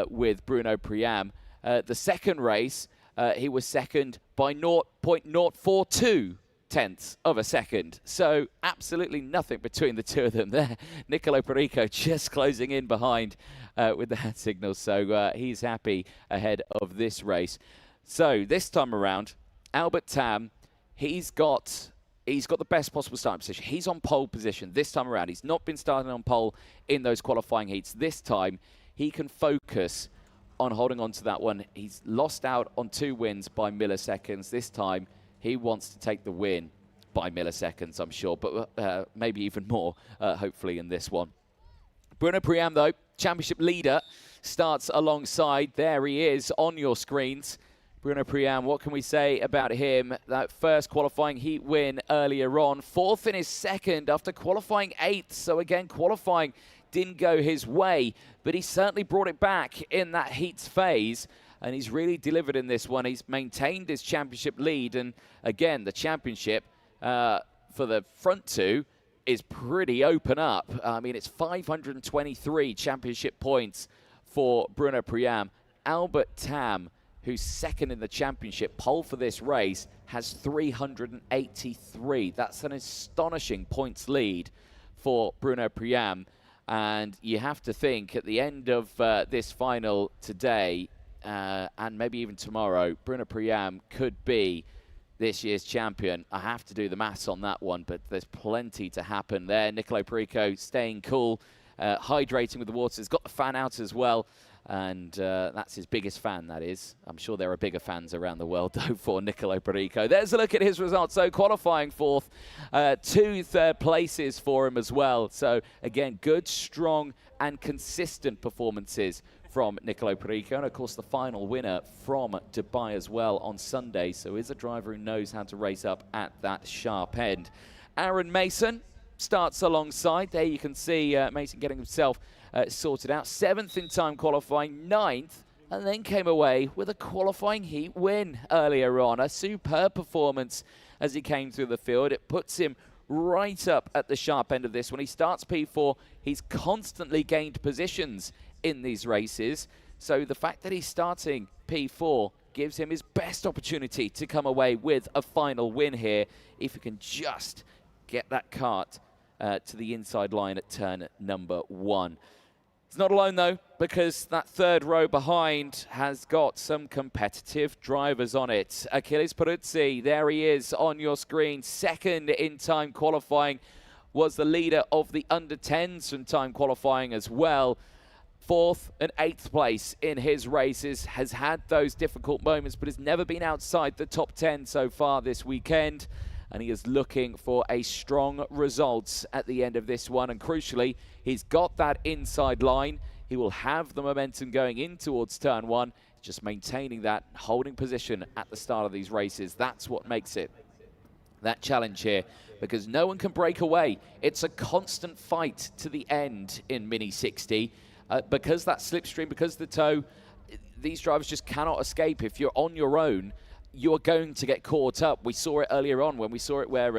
with Bruno Priam. The second race, he was second by 0.042 tenths of a second. So absolutely nothing between the two of them there. Nicolo Perico just closing in behind with the hand signal. So he's happy ahead of this race. So this time around, Albert Tam, he's got the best possible starting position. He's on pole position this time around. He's not been starting on pole in those qualifying heats. This time, he can focus on holding on to that one. He's lost out on 2 wins by milliseconds. This time, he wants to take the win by milliseconds, I'm sure, but maybe even more, hopefully, in this one. Bruno Priam, though, championship leader, starts alongside. There he is on your screens. Bruno Priam, what can we say about him? That first qualifying heat win earlier on. 4th in his second after qualifying 8th. So again, qualifying didn't go his way, but he certainly brought it back in that heats phase. And he's really delivered in this one. He's maintained his championship lead. And again, the championship for the front two is pretty open up. I mean, it's 523 championship points for Bruno Priam. Albert Tam, who's second in the championship, pole for this race, has 383. That's an astonishing points lead for Bruno Priam. And you have to think at the end of this final today, and maybe even tomorrow, Bruno Priam could be this year's champion. I have to do the maths on that one, but there's plenty to happen there. Nicolo Perico staying cool, hydrating with the water. He's got the fan out as well. And that's his biggest fan, that is. I'm sure there are bigger fans around the world, though, for Nicolo Perico. There's a look at his results. So qualifying 4th, 2 third places for him as well. So, again, good, strong, and consistent performances from Nicolo Perico. And, of course, the final winner from Dubai as well on Sunday. So he's a driver who knows how to race up at that sharp end. Aaron Mason starts alongside. There you can see Mason getting himself sorted out. 7th in time qualifying, 9th, and then came away with a qualifying heat win earlier on. A superb performance as he came through the field. It puts him right up at the sharp end of this. When he starts P4, he's constantly gained positions in these races. So the fact that he's starting P4 gives him his best opportunity to come away with a final win here, if he can just get that kart to the inside line at turn number 1. It's not alone, though, because that third row behind has got some competitive drivers on it. Achilles Peruzzi, there he is on your screen. Second in time qualifying, was the leader of the under-10s from time qualifying as well. 4th and 8th place in his races, has had those difficult moments, but has never been outside the top 10 so far this weekend. And he is looking for a strong result at the end of this one. And crucially, he's got that inside line. He will have the momentum going in towards turn 1, just maintaining that, holding position at the start of these races. That's what makes it that challenge here, because no one can break away. It's a constant fight to the end in Mini 60. Because that slipstream, because the tow, these drivers just cannot escape. If you're on your own, you're going to get caught up. We saw it earlier on when we saw it where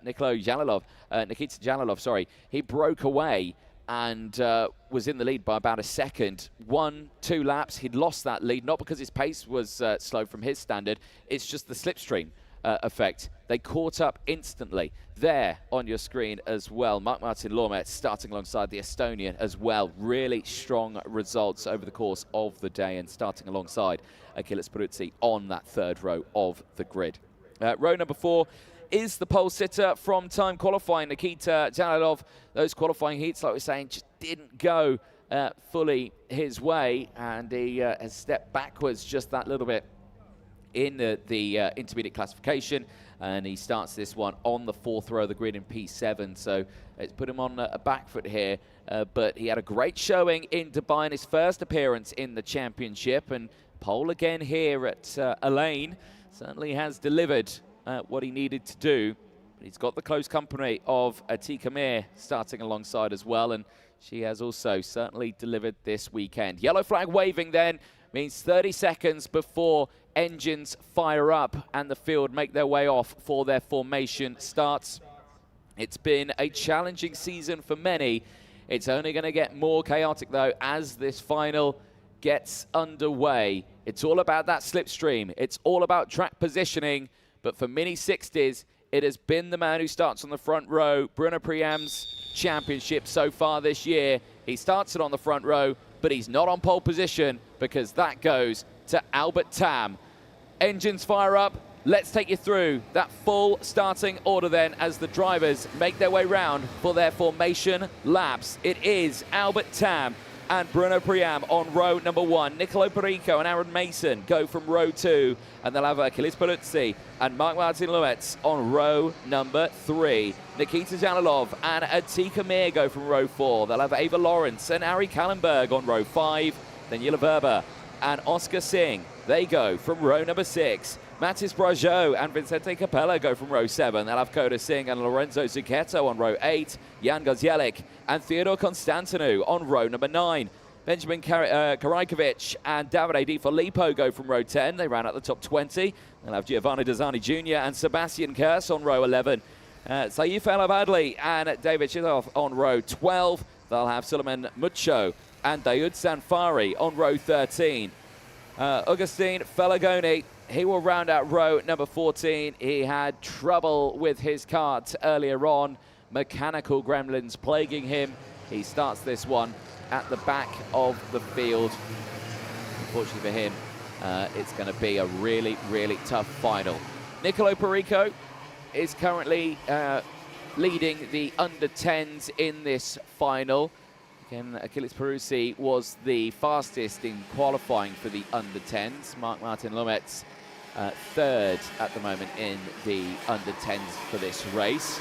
Nikita Jalilov, he broke away and was in the lead by about a second. 1-2 laps, he'd lost that lead, not because his pace was slow from his standard, it's just the slipstream effect. They caught up instantly. There on your screen as well, Marc-Martin Lomet starting alongside the Estonian as well. Really strong results over the course of the day, and starting alongside Achilles Peruzzi on that third row of the grid. Row number 4 is the pole sitter from time qualifying, Nikita Jalilov. Those qualifying heats, like we're saying, just didn't go fully his way, and he has stepped backwards just that little bit in the intermediate classification, and he starts this one on the 4th row of the grid in P7, so it's put him on a back foot here, but he had a great showing in Dubai in his first appearance in the championship, and pole again here at Ain certainly has delivered what he needed to do. But he's got the close company of Atika Mir starting alongside as well, and she has also certainly delivered this weekend. Yellow flag waving then means 30 seconds before engines fire up and the field make their way off for their formation starts. It's been a challenging season for many. It's only going to get more chaotic, though, as this final gets underway. It's all about that slipstream. It's all about track positioning. But for Mini 60s, it has been the man who starts on the front row. Bruno Priam's championship so far this year. He starts it on the front row, but he's not on pole position because that goes to Albert Tam. Engines fire up. Let's take you through that full starting order then as the drivers make their way round for their formation laps. It is Albert Tam and Bruno Priam on row number 1. Nicolo Perico and Aaron Mason go from row 2. And they'll have Achilles Peruzzi and Marc-Martin Lomet on row number 3. Nikita Jalilov and Atika Mir go from row 4. They'll have Ava Lawrence and Ari Kallenberg on row 5. Then Yila Verba and Oscar Singh, they go from row number 6. Matis Brageau and Vincente Capella go from row 7. They'll have Koda Singh and Lorenzo Zucchetto on row 8. Jan Gozielik and Theodore Constantinou on row number 9. Benjamin Karajkovic and Davide Di Filippo go from row 10. They round out the top 20. They'll have Giovanni Desani Jr. and Sebastian Kurz on row 11. Saif El Abadli and David Chitov on row 12. They'll have Suleiman Mucho and Daoud Sanfari on row 13. Augustine Felagoni, he will round out row number 14. He had trouble with his kart earlier on. Mechanical gremlins plaguing him. He starts this one at the back of the field. Unfortunately for him, it's going to be a really, really tough final. Nicolo Perico is currently leading the under-10s in this final. Again, Achilles Peruzzi was the fastest in qualifying for the under-10s. Marc-Martin Lomet's third at the moment in the under-10s for this race.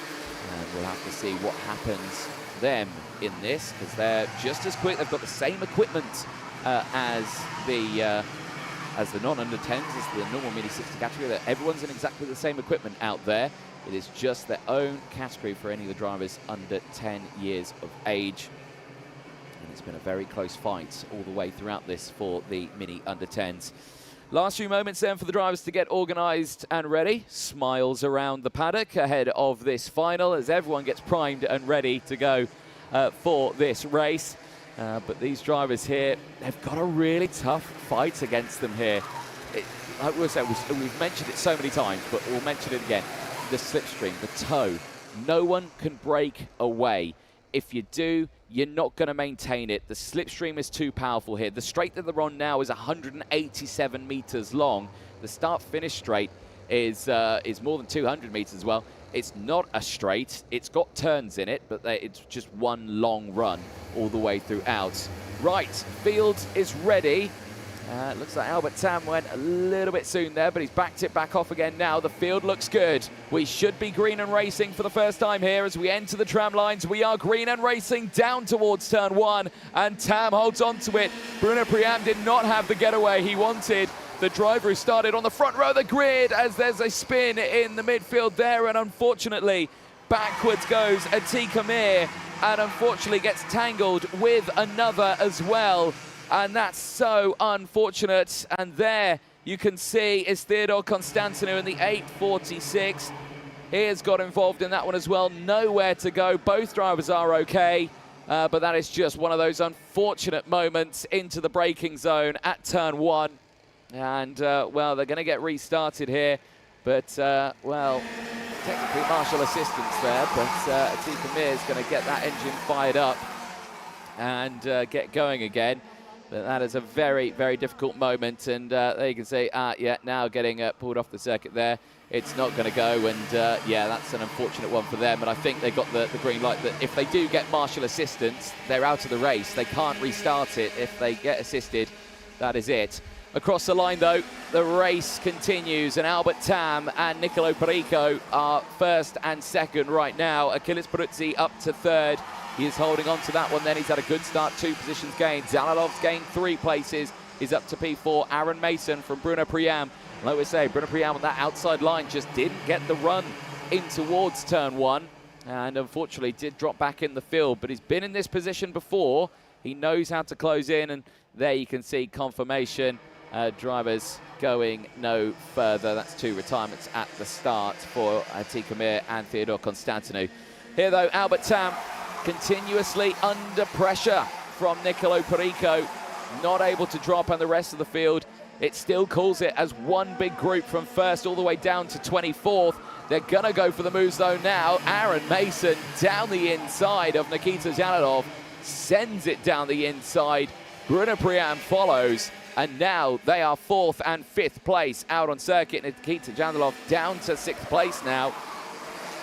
And we'll have to see what happens to them in this, because they're just as quick. They've got the same equipment as the non-under-10s, as the normal Mini 60 category. Everyone's in exactly the same equipment out there. It is just their own category for any of the drivers under 10 years of age. And it's been a very close fight all the way throughout this for the Mini under-10s. Last few moments then for the drivers to get organised and ready. Smiles around the paddock ahead of this final as everyone gets primed and ready to go for this race. But these drivers here, they've got a really tough fight against them here. I will say, we've mentioned it so many times, but we'll mention it again. The slipstream, the toe, no one can break away. If you do, you're not going to maintain it. The slipstream is too powerful here. The straight that they're on now is 187 meters long. The start-finish straight is more than 200 meters as well. It's not a straight. It's got turns in it, but it's just one long run all the way throughout. Right, field is ready. Looks like Albert Tam went a little bit soon there, but he's backed it back off again now. The field looks good. We should be green and racing for the first time here as we enter the tram lines. We are green and racing down towards turn 1, and Tam holds on to it. Bruno Priam did not have the getaway he wanted. The driver who started on the front row of the grid as there's a spin in the midfield there, and unfortunately backwards goes Atika Mir and unfortunately gets tangled with another as well. And that's so unfortunate. And there you can see is Theodore Constantinou in the 846. He has got involved in that one as well. Nowhere to go. Both drivers are okay. But that is just one of those unfortunate moments into the braking zone at turn 1. And, well, they're going to get restarted here. But, well, technically marshal assistance there. But Atika Mir is going to get that engine fired up and get going again. But that is a very, very difficult moment, and there you can see, yeah, now getting pulled off the circuit there. It's not going to go, and yeah, that's an unfortunate one for them. And I think they got the green light that if they do get marshal assistance, they're out of the race. They can't restart it. If they get assisted, that is it. Across the line, though, the race continues, and Albert Tam and Nicolo Perico are first and second right now. Achilles Peruzzi up to third. He is holding on to that one then. He's had a good start, 2 positions gained. Zalalov's gained 3 places. He's up to P4. Aaron Mason from Bruno Priam. Like we say, Bruno Priam on that outside line just didn't get the run in towards turn 1. And unfortunately did drop back in the field. But he's been in this position before. He knows how to close in. And there you can see confirmation. Drivers going no further. That's 2 retirements at the start for Atika Mir and Theodore Constantinou. Here, though, Albert Tam continuously under pressure from Nicolo Perico, not able to drop on the rest of the field. It still calls it as one big group from first all the way down to 24th. They're gonna go for the moves though now. Aaron Mason down the inside of Nikita Zhalalov, sends it down the inside. Bruno Priam follows, and now they are 4th and 5th place out on circuit. Nikita Zhalalov down to 6th place now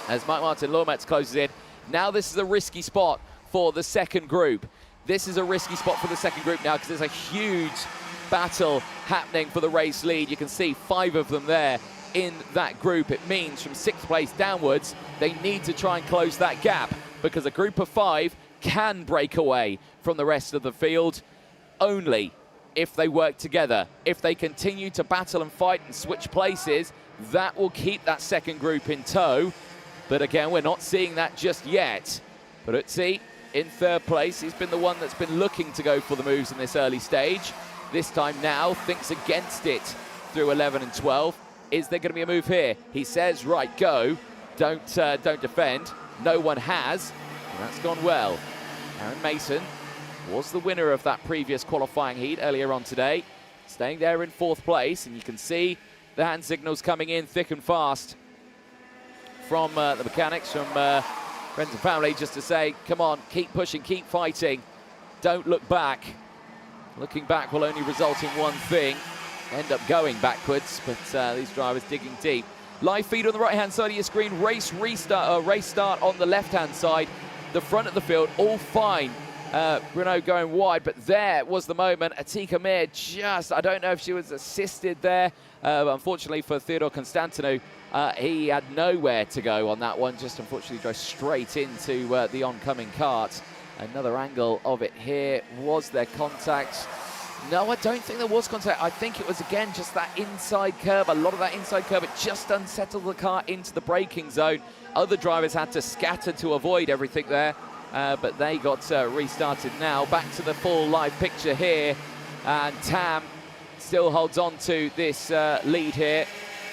as Mike-Martin Lourmetz closes in. Now this is a risky spot for the second group. This is a risky spot for the second group now because there's a huge battle happening for the race lead. You can see 5 of them there in that group. It means from 6th place downwards, they need to try and close that gap because a group of 5 can break away from the rest of the field only if they work together. If they continue to battle and fight and switch places, that will keep that second group in tow. But again, we're not seeing that just yet. Peruzzi in 3rd place. He's been the one that's been looking to go for the moves in this early stage. This time now, thinks against it through 11 and 12. Is there going to be a move here? He says, right, go. Don't defend. No one has. And that's gone well. Aaron Mason was the winner of that previous qualifying heat earlier on today. Staying there in 4th place. And you can see the hand signals coming in thick and fast from the mechanics, from friends and family, just to say, come on, keep pushing, keep fighting, don't look back. Looking back will only result in one thing, end up going backwards, but these drivers digging deep. Live feed on the right-hand side of your screen, race start on the left-hand side. The front of the field, all fine. Bruno going wide, but there was the moment. Atika Mir just, I don't know if she was assisted there, but unfortunately for Theodore Constantinou, he had nowhere to go on that one, just unfortunately drove straight into the oncoming cart. Another angle of it here. Was there contact? No, I don't think there was contact. I think it was, again, just that inside curve. A lot of that inside curve, it just unsettled the car into the braking zone. Other drivers had to scatter to avoid everything there, but they got restarted now. Back to the full live picture here, and Tam still holds on to this lead here.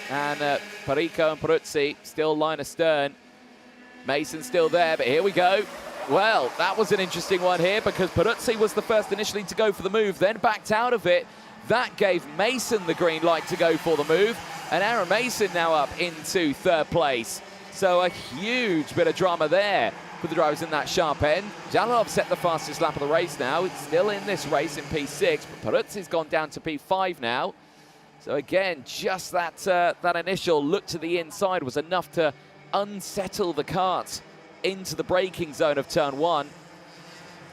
And Perico and Peruzzi still line astern. Mason still there, but here we go. Well, that was an interesting one here because Peruzzi was the first initially to go for the move, then backed out of it. That gave Mason the green light to go for the move. And Aaron Mason now up into third place. So a huge bit of drama there for the drivers in that sharp end. Jalilov set the fastest lap of the race now. It's still in this race in P6, but Peruzzi's gone down to P5 now. So again, just that initial look to the inside was enough to unsettle the kart into the braking zone of turn 1.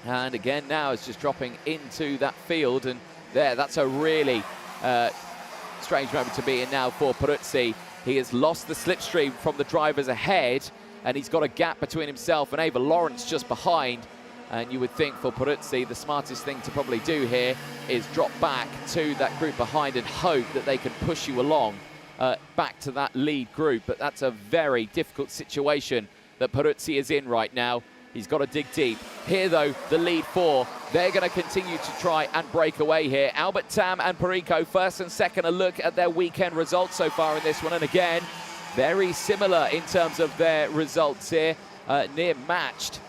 And again, now it's just dropping into that field. And that's a really strange moment to be in now for Peruzzi. He has lost the slipstream from the drivers ahead, and he's got a gap between himself and Ava Lawrence just behind. And you would think for Peruzzi, the smartest thing to probably do here is drop back to that group behind and hope that they can push you along back to that lead group. But that's a very difficult situation that Peruzzi is in right now. He's got to dig deep. Here, though, the lead four, they're going to continue to try and break away here. Albert Tam and Perico, first and second, a look at their weekend results so far in this one. And again, very similar in terms of their results here. Near matched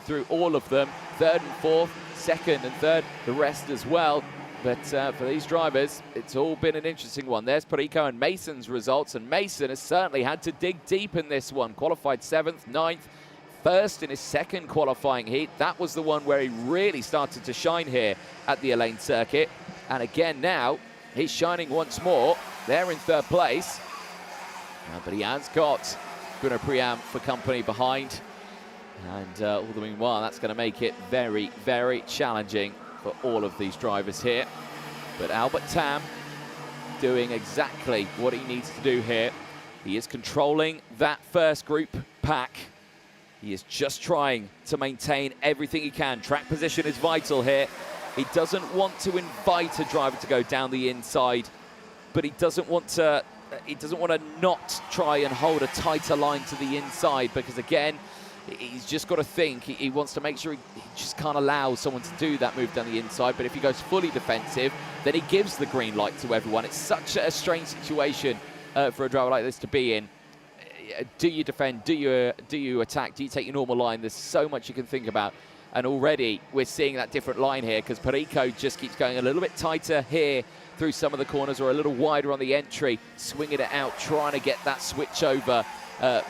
through all of them. Third and fourth, second and third, the rest as well. But for these drivers, it's all been an interesting one. There's Perico and Mason's results, and Mason has certainly had to dig deep in this one. Qualified 7th, 9th, first in his second qualifying heat. That was the one where he really started to shine here at the Ain circuit. And again now, he's shining once more. They're in third place. But he has got Bruno Priam for company behind. And all the meanwhile, that's going to make it very, very challenging for all of these drivers here. But Albert Tam doing exactly what he needs to do here. He is controlling that first group pack. He is just trying to maintain everything he can. Track position is vital here. He doesn't want to invite a driver to go down the inside, but he doesn't want to not try and hold a tighter line to the inside, because again, he's just got to think. He wants to make sure he just can't allow someone to do that move down the inside. But if he goes fully defensive, then he gives the green light to everyone. It's such a strange situation for a driver like this to be in. Do you defend? Do you attack? Do you take your normal line? There's so much you can think about. And already we're seeing that different line here, because Perico just keeps going a little bit tighter here through some of the corners, or a little wider on the entry, swinging it out, trying to get that switch over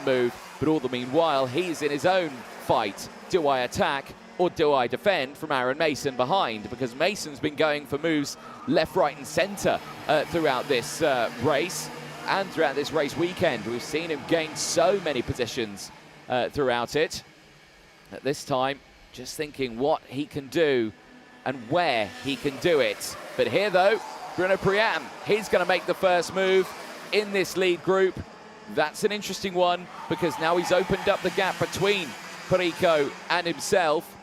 move. But all the meanwhile, he's in his own fight. Do I attack or do I defend from Aaron Mason behind? Because Mason's been going for moves left, right and centre throughout this race and throughout this race weekend. We've seen him gain so many positions throughout it. At this time, just thinking what he can do and where he can do it. But here, though, Bruno Priam, he's going to make the first move in this lead group. That's an interesting one, because now he's opened up the gap between Perico and himself.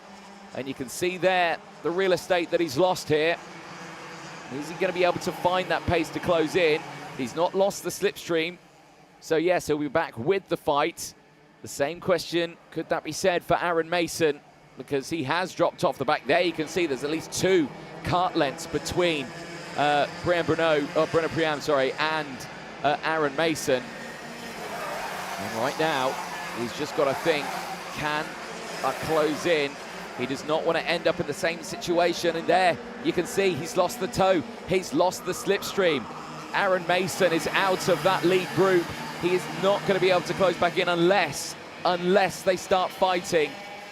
And you can see there the real estate that he's lost here. Is he going to be able to find that pace to close in? He's not lost the slipstream. So yes, he'll be back with the fight. The same question, could that be said for Aaron Mason? Because he has dropped off the back. There you can see there's at least 2 kart lengths between Bruno Priam, and Aaron Mason. And right now, he's just got to think, can I close in? He does not want to end up in the same situation. And there, you can see he's lost the toe. He's lost the slipstream. Aaron Mason is out of that lead group. He is not going to be able to close back in unless they start fighting.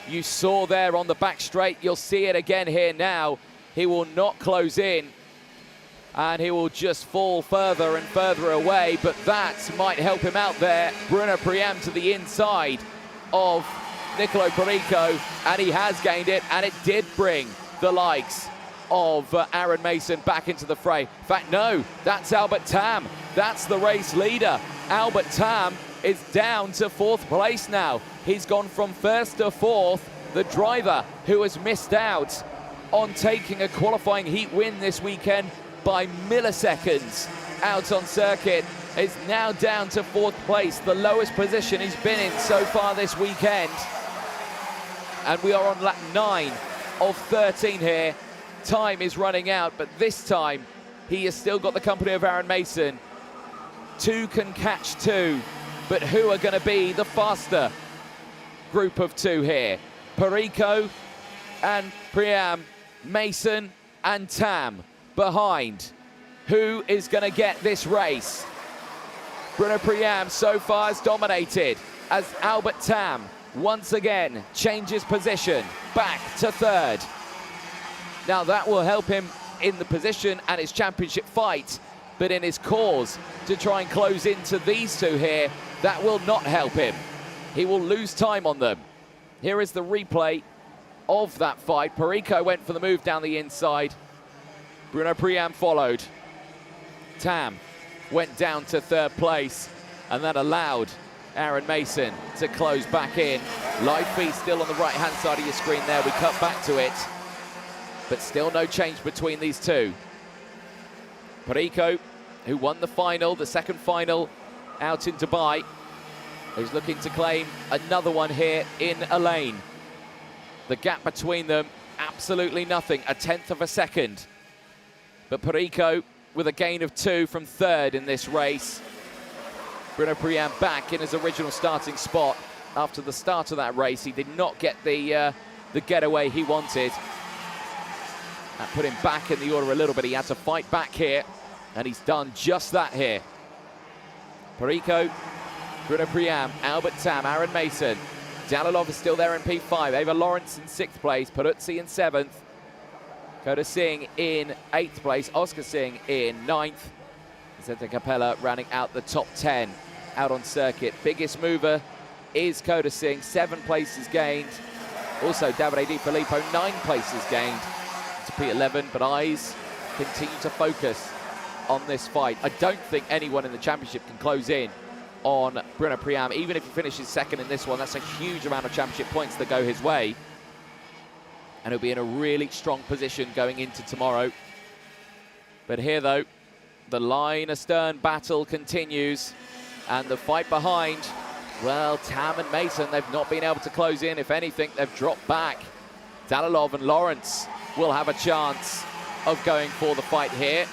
You saw there on the back straight. You'll see it again here now. He will not close in, and he will just fall further and further away, but that might help him out there. Bruno Priam to the inside of Nicolo Perico, and he has gained it, and it did bring the likes of Aaron Mason back into the fray. In fact, no, that's Albert Tam. That's the race leader. Albert Tam is down to 4th place now. He's gone from 1st to 4th. The driver who has missed out on taking a qualifying heat win this weekend by milliseconds out on circuit is now down to 4th place, the lowest position he's been in so far this weekend. And we are on lap 9 of 13 here. Time is running out, but this time He has still got the company of Aaron Mason. 2 can catch 2, but who are going to be the faster group of 2 here? Perico and Priam, Mason and Tam behind. Who is going to get this race? Bruno Priam so far has dominated as Albert Tam once again changes position back to 3rd. Now that will help him in the position and his championship fight, but in his cause to try and close into these 2 here, that will not help him. He will lose time on them. Here is the replay of that fight. Perico went for the move down the inside. Bruno Priam followed. Tam went down to 3rd place, and that allowed Aaron Mason to close back in. Live feed still on the right-hand side of your screen there. We cut back to it, but still no change between these 2. Perico, who won the final, the second final out in Dubai, who's looking to claim another one here in Ain. The gap between them, absolutely nothing, a 1/10 of a second. But Perico with a gain of 2 from 3rd in this race. Bruno Priam back in his original starting spot after the start of that race. He did not get the getaway he wanted. That put him back in the order a little bit. He had to fight back here, and he's done just that here. Perico, Bruno Priam, Albert Tam, Aaron Mason. Jalilov is still there in P5. Ava Lawrence in 6th place. Peruzzi in 7th. Koda Singh in 8th place. Oscar Singh in 9th. Zeta Capella running out the top 10 out on circuit. Biggest mover is Koda Singh. 7 places gained. Also Davide Di Filippo, 9 places gained to P11. But eyes continue to focus on this fight. I don't think anyone in the championship can close in on Bruno Priam. Even if he finishes 2nd in this one, that's a huge amount of championship points that go his way. And he'll be in a really strong position going into tomorrow. But here, though, the line astern battle continues. And the fight behind, well, Tam and Mason, they've not been able to close in. If anything, they've dropped back. Dalilov and Lawrence will have a chance of going for the fight here,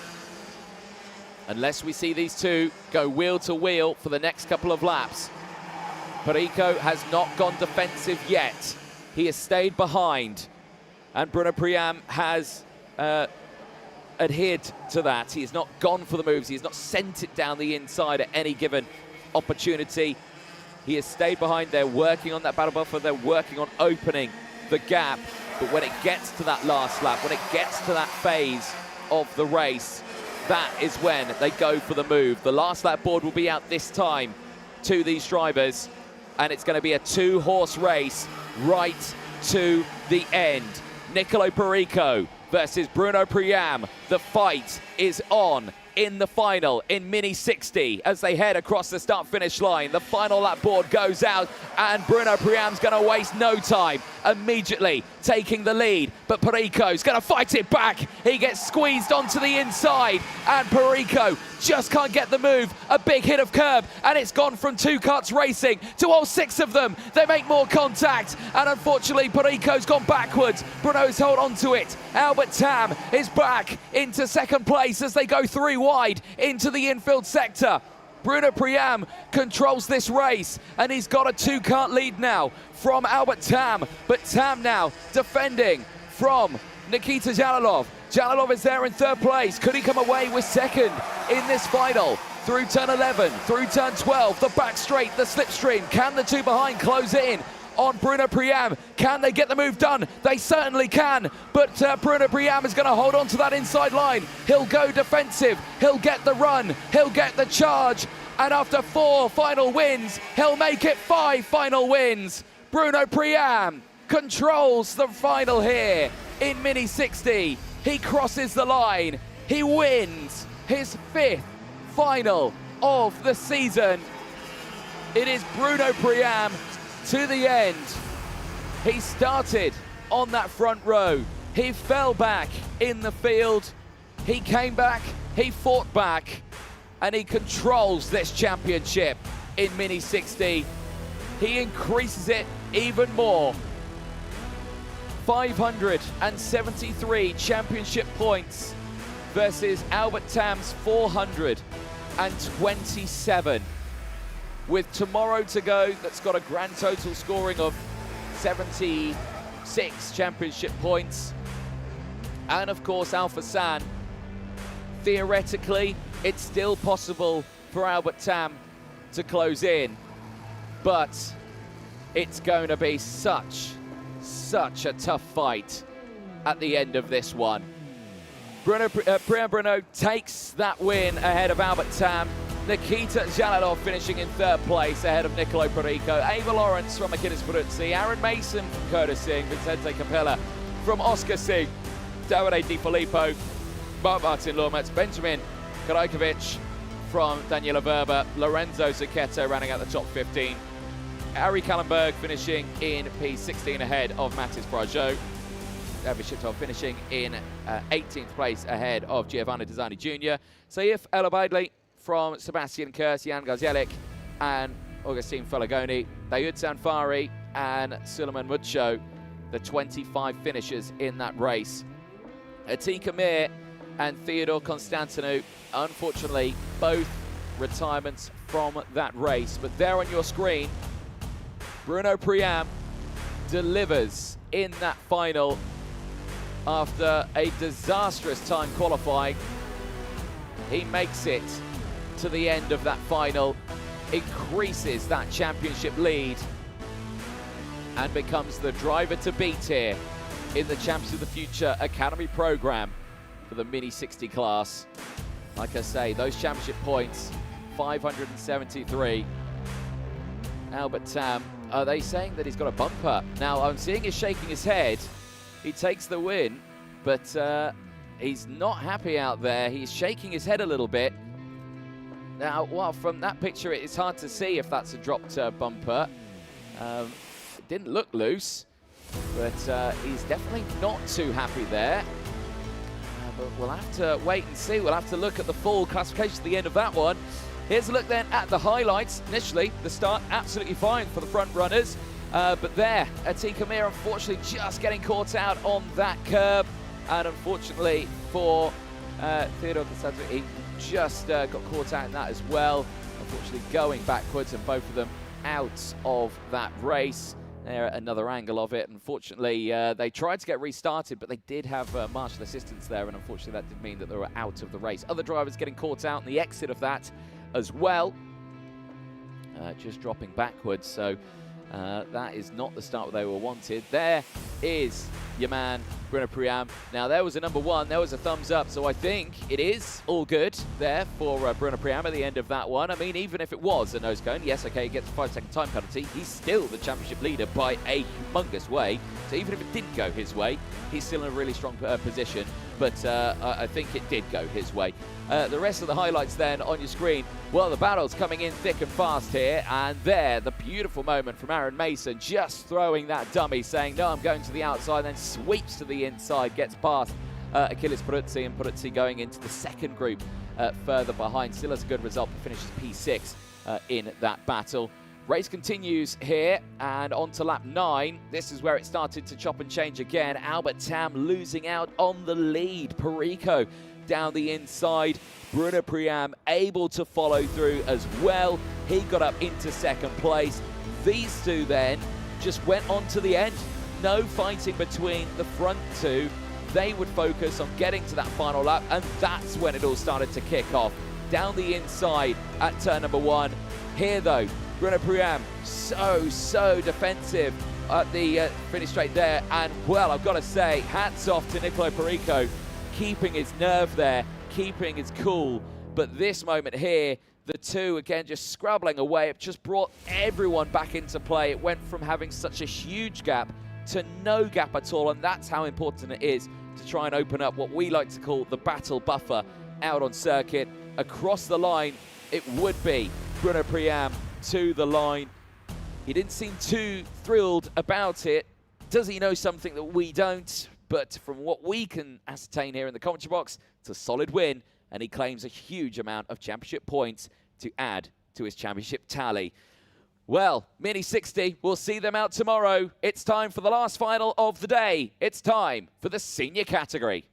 unless we see these 2 go wheel to wheel for the next couple of laps. Perico has not gone defensive yet. He has stayed behind. And Bruno Priam has adhered to that. He has not gone for the moves. He has not sent it down the inside at any given opportunity. He has stayed behind. They're working on that battle buffer. They're working on opening the gap. But when it gets to that last lap, when it gets to that phase of the race, that is when they go for the move. The last lap board will be out this time to these drivers, and it's going to be a 2-horse race right to the end. Nicolo Perico versus Bruno Priam. The fight is on in the final in Mini 60 as they head across the start-finish line. The final lap board goes out, and Bruno Priam's going to waste no time, immediately taking the lead. But Perico's going to fight it back. He gets squeezed onto the inside, and Perico just can't get the move. A big hit of curb, and it's gone from 2 carts racing to all 6 of them. They make more contact, and unfortunately Perico's gone backwards. Bruno's held on to it. Albert Tam is back into 2nd place as they go 3 wide into the infield sector. Bruno Priam controls this race, and he's got a 2-cart lead now from Albert Tam. But Tam now defending from Nikita Jalilov. Jalilov is there in 3rd place. Could he come away with 2nd in this final? Through turn 11, through turn 12, the back straight, the slipstream. Can the 2 behind close in on Bruno Priam? Can they get the move done? They certainly can, but Bruno Priam is going to hold on to that inside line. He'll go defensive, he'll get the run, he'll get the charge, and after 4 final wins, he'll make it 5 final wins. Bruno Priam controls the final here in Mini 60. He crosses the line, he wins his 5th final of the season. It is Bruno Priam to the end. He started on that front row. He fell back in the field. He came back, he fought back, and he controls this championship in Mini 60. He increases it even more. 573 championship points for versus Albert Tam's 427. With tomorrow to go, that's got a grand total scoring of 76 championship points. And of course, Alpha San. Theoretically, it's still possible for Albert Tam to close in, but it's going to be such a tough fight at the end of this one. Bruno takes that win ahead of Albert Tam. Nikita Jaladov finishing in third place ahead of Nicolo Perico. Ava Lawrence from Achilles Peruzzi. Aaron Mason from Koda Singh. Vicente Capella from Oscar Singh. Davide Di Filippo. Martin Lormetz. Benjamin Karajkovic from Daniela Verba. Lorenzo Zucchetto rounding out the top 15. Ari Kallenberg finishing in P16 ahead of Matis Brajot. David Shiptov finishing in 18th place ahead of Giovanni Dezzani Jr. Saif El Obeidli from Sebastian Kurz, Jan Gazielik and Augustine Felagoni. Daoud Sanfari and Suleiman Mucho, the 25 finishers in that race. Atika Mir and Theodore Constantinou, unfortunately, both retirements from that race. But there on your screen, Bruno Priam delivers in that final after a disastrous time qualifying. He makes it to the end of that final, increases that championship lead, and becomes the driver to beat here in the Champions of the Future Academy program for the Mini 60 class. Like I say, those championship points, 573. Albert Tam, are they saying that he's got a bumper? Now, I'm seeing he's shaking his head. He takes the win, but he's not happy out there. He's shaking his head a little bit. Now, well, from that picture, it's hard to see if that's a dropped bumper. It didn't look loose, but he's definitely not too happy there. But we'll have to wait and see. We'll have to look at the full classification at the end of that one. Here's a look then at the highlights. Initially, the start absolutely fine for the front runners. But there, Atika Mir unfortunately just getting caught out on that curb. And unfortunately for Theodore Constantinou, he just got caught out in that as well. Unfortunately going backwards, and both of them out of that race. There, another angle of it. Unfortunately, they tried to get restarted, but they did have marshal assistance there, and unfortunately that did mean that they were out of the race. Other drivers getting caught out in the exit of that as well. Just dropping backwards, so that is not the start they were wanted. There is your man, Bruno Priam. Now, there was a number one, there was a thumbs up, so I think it is all good there for Bruno Priam at the end of that one. I mean, even if it was a nose cone, yes, okay, he gets a 5-second time penalty. He's still the championship leader by a humongous way. So even if it didn't go his way, he's still in a really strong position. But I think it did go his way. The rest of the highlights then on your screen. Well, the battle's coming in thick and fast here. And there, the beautiful moment from Aaron Mason, just throwing that dummy, saying, no, I'm going to the outside, then sweeps to the inside, gets past Achilles Peruzzi, and Peruzzi going into the second group further behind. Still has a good result, but finishes P6 in that battle. Race continues here, and on to lap 9. This is where it started to chop and change again. Albert Tam losing out on the lead. Perico down the inside. Bruno Priam able to follow through as well. He got up into second place. These two then just went on to the end. No fighting between the front two. They would focus on getting to that final lap, and that's when it all started to kick off. Down the inside at turn number 1. Here though, Bruno Priam, so defensive at the finish straight there. And, well, I've got to say, hats off to Nicolo Perico, keeping his nerve there, keeping his cool. But this moment here, the two, again, just scrabbling away. It just brought everyone back into play. It went from having such a huge gap to no gap at all. And that's how important it is to try and open up what we like to call the battle buffer out on circuit. Across the line, it would be Bruno Priam to the line. He didn't seem too thrilled about it. Does he know something that we don't? But from what we can ascertain here in the commentary box, it's a solid win, and he claims a huge amount of championship points to add to his championship tally. Well, Mini 60, we'll see them out tomorrow. It's time for the last final of the day. It's time for the senior category.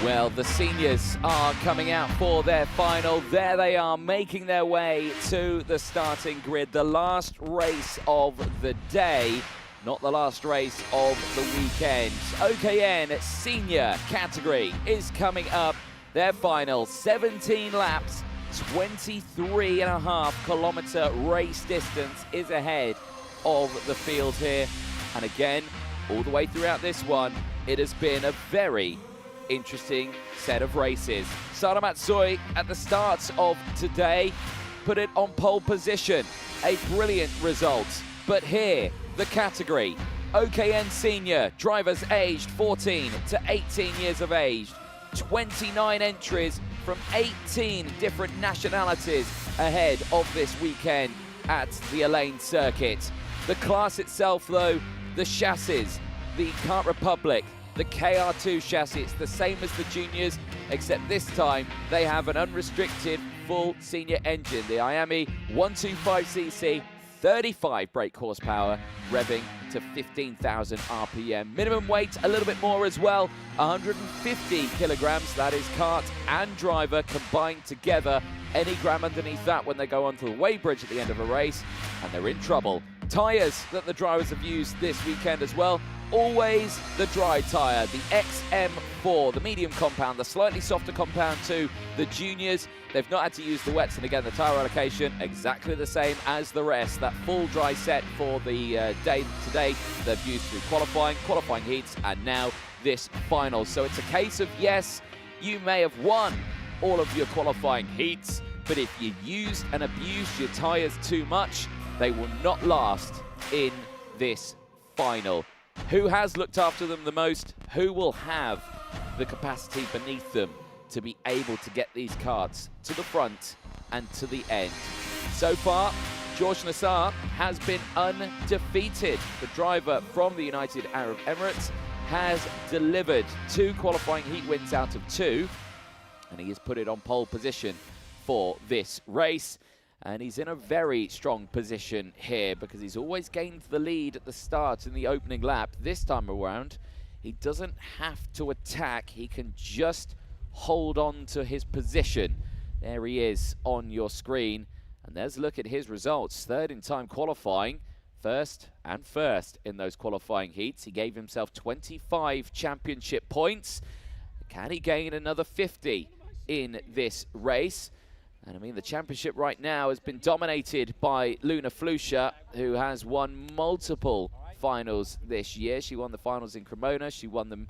Well, the seniors are coming out for their final. There they are, making their way to the starting grid. The last race of the day, not the last race of the weekend. OKN senior category is coming up. Their final, 17 laps, 23.5 kilometer race distance is ahead of the field here. And again, all the way throughout this one, it has been a very interesting set of races. Sara Matsui at the start of today put it on pole position. A brilliant result. But here, the category, OKN Senior, drivers aged 14 to 18 years of age. 29 entries from 18 different nationalities ahead of this weekend at the Ain circuit. The class itself though, the chassis, the Kart Republic, the KR2 chassis, it's the same as the juniors, except this time they have an unrestricted full senior engine. The IAME 125cc, 35 brake horsepower, revving to 15,000 RPM. Minimum weight, a little bit more as well, 150 kilograms. That is kart and driver combined together. Any gram underneath that when they go onto the weighbridge at the end of a race, and they're in trouble. Tyres that the drivers have used this weekend as well, always the dry tyre, the XM4, the medium compound, the slightly softer compound to the juniors. They've not had to use the wets, and again, the tyre allocation exactly the same as the rest. That full dry set for the day today they've used through qualifying heats, and now this final. So it's a case of, yes, you may have won all of your qualifying heats, but if you used and abused your tyres too much, they will not last in this final. Who has looked after them the most? Who will have the capacity beneath them to be able to get these karts to the front and to the end? So far, George Nassar has been undefeated. The driver from the United Arab Emirates has delivered 2 qualifying heat wins out of 2, and he has put it on pole position for this race. And he's in a very strong position here because he's always gained the lead at the start in the opening lap. This time around, he doesn't have to attack. He can just hold on to his position. There he is on your screen. And there's a look at his results. Third in time qualifying, first in those qualifying heats. He gave himself 25 championship points. Can he gain another 50 in this race? And I mean, the championship right now has been dominated by Luna Flusha, who has won multiple finals this year. She won the finals in Cremona. She won them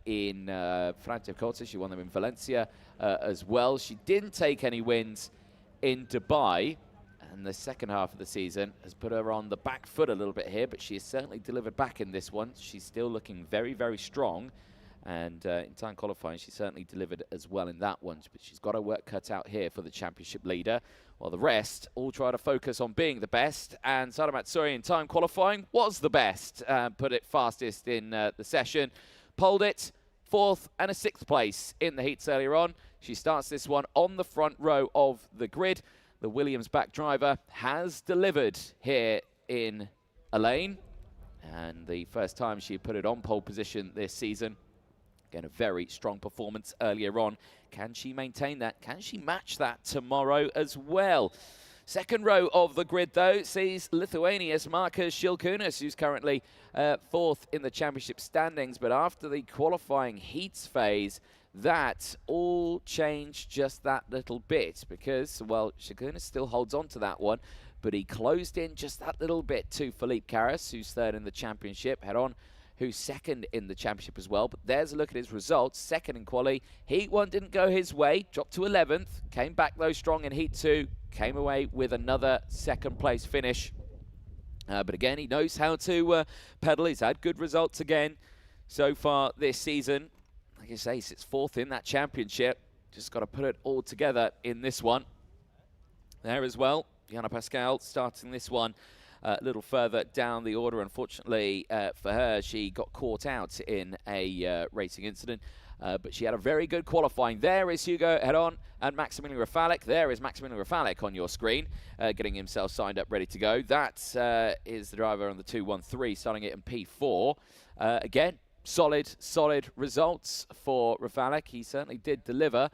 in Franciacorta. She won them in Valencia as well. She didn't take any wins in Dubai. And the second half of the season has put her on the back foot a little bit here, but she has certainly delivered back in this one. She's still looking very, very strong. And in time qualifying, she certainly delivered as well in that one. But she's got her work cut out here for the championship leader, while the rest all try to focus on being the best. And Sara Matsui in time qualifying was the best, put it fastest in the session. Poled it 4th and a 6th place in the heats earlier on. She starts this one on the front row of the grid. The Williams back driver has delivered here in Ain. And the first time she put it on pole position this season. Again, a very strong performance earlier on. Can she maintain that? Can she match that tomorrow as well? Second row of the grid, though, sees Lithuania's Markus Šilkūnas, who's currently 4th in the championship standings. But after the qualifying heats phase, that all changed just that little bit because, well, Šilkūnas still holds on to that one, but he closed in just that little bit to Philippe Carras, who's 3rd in the championship. Head on, who's 2nd in the championship as well. But there's a look at his results. 2nd in quali. Heat 1 didn't go his way. Dropped to 11th. Came back, though, strong in Heat 2. Came away with another 2nd place finish. But again, he knows how to pedal. He's had good results again so far this season. Like I say, he sits 4th in that championship. Just got to put it all together in this one. There as well, Jana Pascal starting this one a little further down the order. Unfortunately for her, she got caught out in a racing incident, but she had a very good qualifying. There is Hugo Heron and Maximilian Rafalik. There is Maximilian Rafalik on your screen, getting himself signed up, ready to go. That is the driver on the 213, starting it in P4. Again, solid results for Rafalik. He certainly did deliver.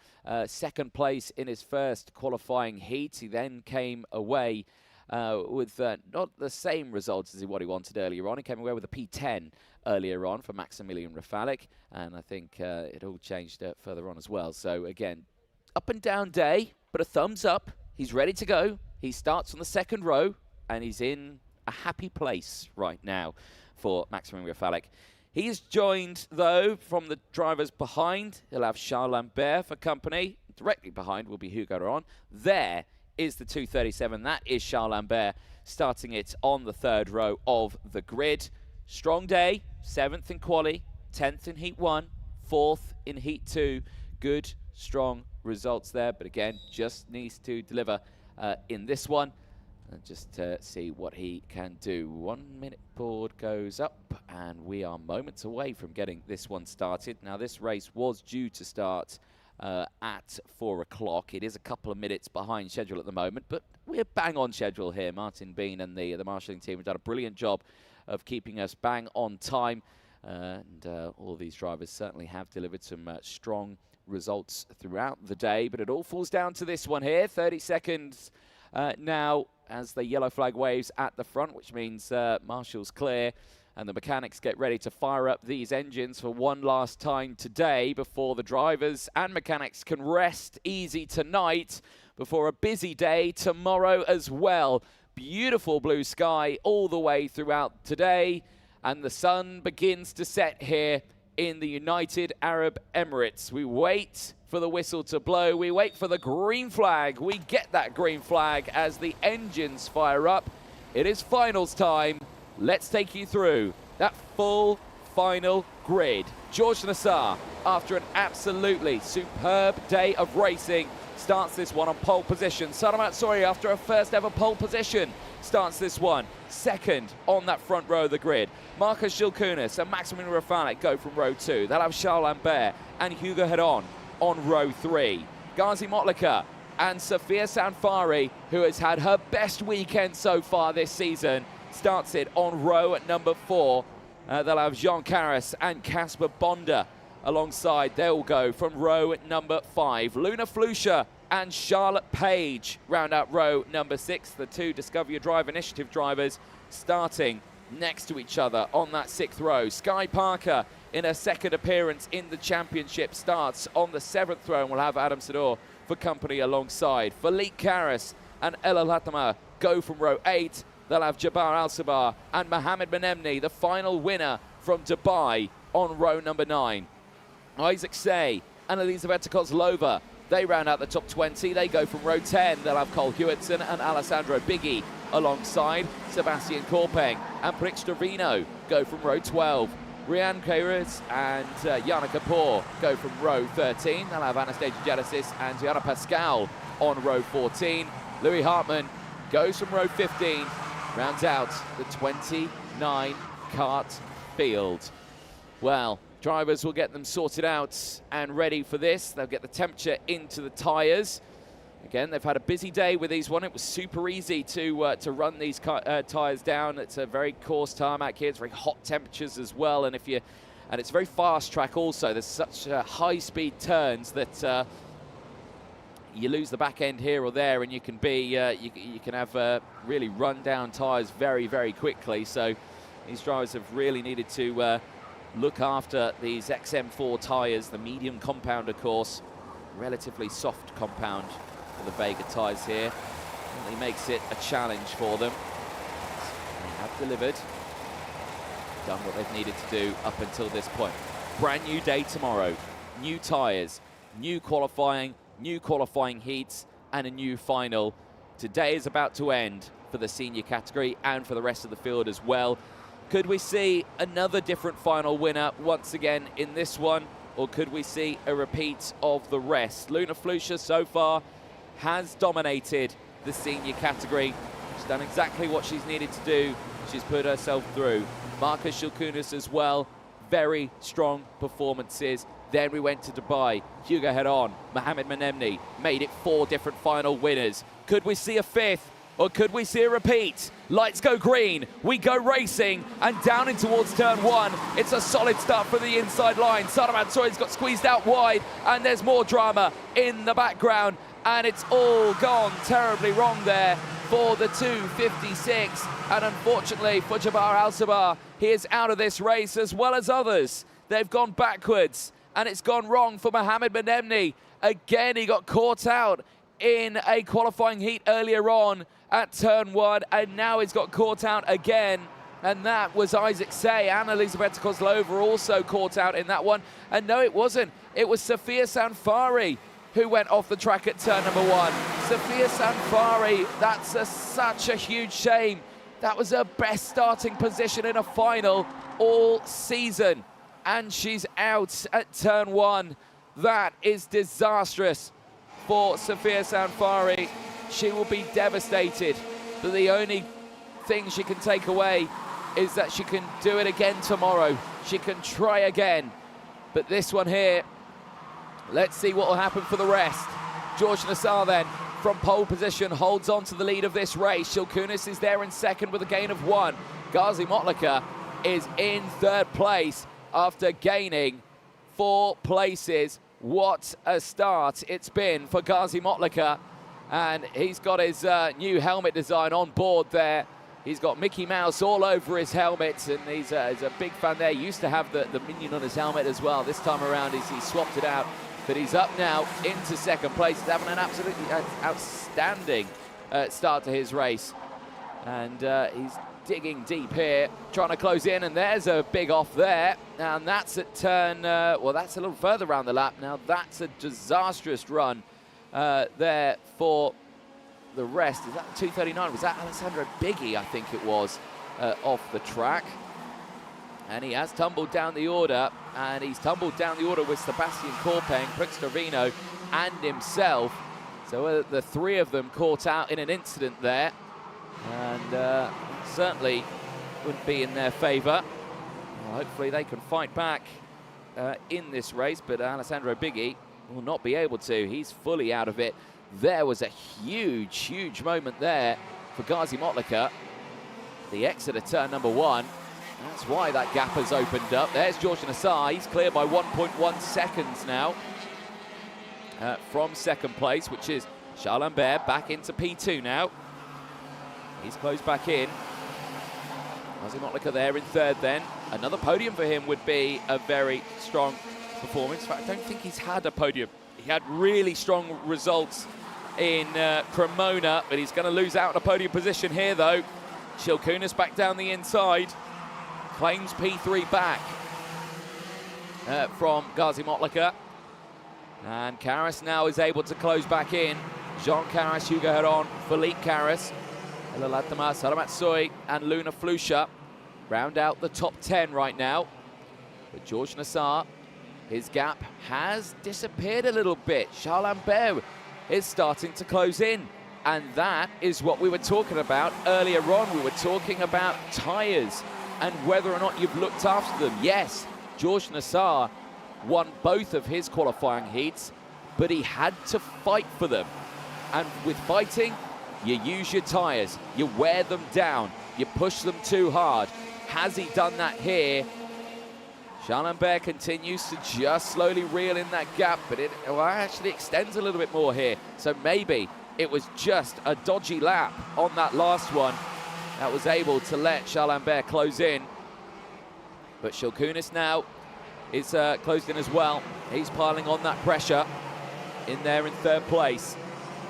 Second place in his first qualifying heat. He then came away with not the same results as what he wanted earlier on. He came away with a P10 earlier on for Maximilian Rafalik, and I think it all changed further on as well. So again, up and down day, but a thumbs up. He's ready to go. He starts on the second row, and he's in a happy place right now for Maximilian Rafalik. He is joined, though, from the drivers behind. He'll have Charles Lambert for company. Directly behind will be Hugo Ron. There is the 237. That is Charles Lambert starting it on the third row of the grid. Strong day, 7th in quali, 10th in heat 1, 4th in heat 2. Good, strong results there, but again, just needs to deliver in this one. And just see what he can do. 1 minute board goes up, and we are moments away from getting this one started. Now, this race was due to start at 4 o'clock. It is a couple of minutes behind schedule at the moment, but we're bang on schedule here. Martin Bean and the marshalling team have done a brilliant job of keeping us bang on time, and all of these drivers certainly have delivered some strong results throughout the day, but it all falls down to this one here. 30 seconds now as the yellow flag waves at the front, which means Marshall's clear, and the mechanics get ready to fire up these engines for one last time today before the drivers and mechanics can rest easy tonight before a busy day tomorrow as well. Beautiful blue sky all the way throughout today, and the sun begins to set here in the United Arab Emirates. We wait for the whistle to blow. We wait for the green flag. We get that green flag as the engines fire up. It is finals time. Let's take you through that full final grid. George Nassar, after an absolutely superb day of racing, starts this one on pole position. Sadam Atsori, after a first ever pole position, starts this one second on that front row of the grid. Marcus Gilkunis and Maximilian Rafalik go from row 2. They'll have Charles Lambert and Hugo Hedon on row 3. Ghazi Motlaka and Sophia Sanfari, who has had her best weekend so far this season, starts it on row at number 4. They'll have Jean Caras and Casper Bonder alongside. They'll go from row at number 5. Luna Flusha and Charlotte Page round out row number 6. The two Discover Your Drive Initiative drivers starting next to each other on that 6th row. Sky Parker, in her second appearance in the championship, starts on the 7th row, and we'll have Adam Sador for company alongside. Falik Karas and Ella Latama go from row 8. They'll have Jabbar Al-Sabar and Mohamed Benemni, the final winner from Dubai, on row number 9. Isaac Say and Elizabeth Kozlova, they round out the top 20. They go from row 10. They'll have Cole Hewitson and Alessandro Biggie alongside. Sebastian Korpeng and Prick Stravino go from row 12. Rian Kairis and Yana Kapoor go from row 13. They'll have Anastasia Genesis and Gianna Pascal on row 14. Louis Hartman goes from row 15, rounds out the 29 kart field. Well, drivers will get them sorted out and ready for this. They'll get the temperature into the tyres. Again, they've had a busy day with these one. It was super easy to run these tyres down. It's a very coarse tarmac here. It's very hot temperatures as well, and it's a very fast track also. There's such high-speed turns that you lose the back end here or there, and you can have really run down tyres very, very quickly. So these drivers have really needed to look after these XM4 tyres, the medium compound, of course, relatively soft compound for the Vega tyres here. Really makes it a challenge for them. They have delivered, done what they've needed to do up until this point. Brand new day tomorrow, new tyres, new qualifying heats, and a new final. Today is about to end for the senior category and for the rest of the field as well. Could we see another different final winner once again in this one, or could we see a repeat of the rest? Luna Flusha so far has dominated the senior category. She's done exactly what she's needed to do. She's put herself through. Marcus Shilkunis as well, very strong performances. Then we went to Dubai. Hugo Hedon, Mohamed Menemni made it 4 different final winners. Could we see a 5th? or could we see a repeat? Lights go green, we go racing, and down in towards turn 1. It's a solid start from the inside line. Saramatsuri's got squeezed out wide, and there's more drama in the background, and it's all gone terribly wrong there for the 256. And unfortunately, for Jabbar Al-Sabah, he is out of this race as well as others. They've gone backwards, and it's gone wrong for Mohamed Benemni. Again, he got caught out in a qualifying heat earlier on at turn 1, and now he's got caught out again. And that was Isaac Say. and Elizabeth Kozlova also caught out in that one. And no, it wasn't. It was Sofia Sanfari who went off the track at turn number 1. Sofia Sanfari, that's such a huge shame. That was her best starting position in a final all season. And she's out at turn 1. That is disastrous for Sofia Sanfari. She will be devastated. But the only thing she can take away is that she can do it again tomorrow. She can try again. But this one here, let's see what will happen for the rest. George Nassar then, from pole position, holds on to the lead of this race. Shilkunis is there in second with a gain of 1. Ghazi Motlaka is in third place after gaining 4 places. What a start it's been for Ghazi Motlaka. And he's got his new helmet design on board there. He's got Mickey Mouse all over his helmet, and he's a big fan there. He used to have the minion on his helmet as well. This time around, he swapped it out. But he's up now into second place. He's having an absolutely outstanding start to his race. And he's digging deep here, trying to close in, and there's a big off there. And that's at turn, well, that's a little further around the lap. Now, that's a disastrous run there for the rest. Is that 239? Was that Alessandro Biggie, I think it was, off the track? And he has tumbled down the order, and he's tumbled down the order with Sebastian Corpeng, Prince Trevino, and himself. So the 3 of them caught out in an incident there, and certainly wouldn't be in their favour. Well, hopefully they can fight back in this race, but Alessandro Biggie will not be able to. He's fully out of it. There was a huge, huge moment there for Ghazi Motlaka. The exit of turn number 1. That's why that gap has opened up. There's George Nassar. He's clear by 1.1 seconds now from second place, which is Charles Lambert back into P2 now. He's closed back in. Ghazi Motlaka there in third then. Another podium for him would be a very strong performance. In fact, I don't think he's had a podium. He had really strong results in Cremona, but he's going to lose out on a podium position here, though. Shilkunis back down the inside. Claims P3 back from Ghazi Motlaka. And Karras now is able to close back in. Jean Karras, Hugo Heron, Philippe Karras, Elalatama, Saramatsui, and Luna Flusha round out the top 10 right now. But George Nassar, his gap has disappeared a little bit. Charles Lambert is starting to close in. And that is what we were talking about earlier on. We were talking about tyres and whether or not you've looked after them. Yes, George Nassar won both of his qualifying heats, but he had to fight for them. And with fighting, you use your tyres, you wear them down, you push them too hard. Has he done that here? Charles Lambert continues to just slowly reel in that gap, but it actually extends a little bit more here. So maybe it was just a dodgy lap on that last one that was able to let Charles Lambert close in. But Shilkunis now is closed in as well. He's piling on that pressure in there in third place.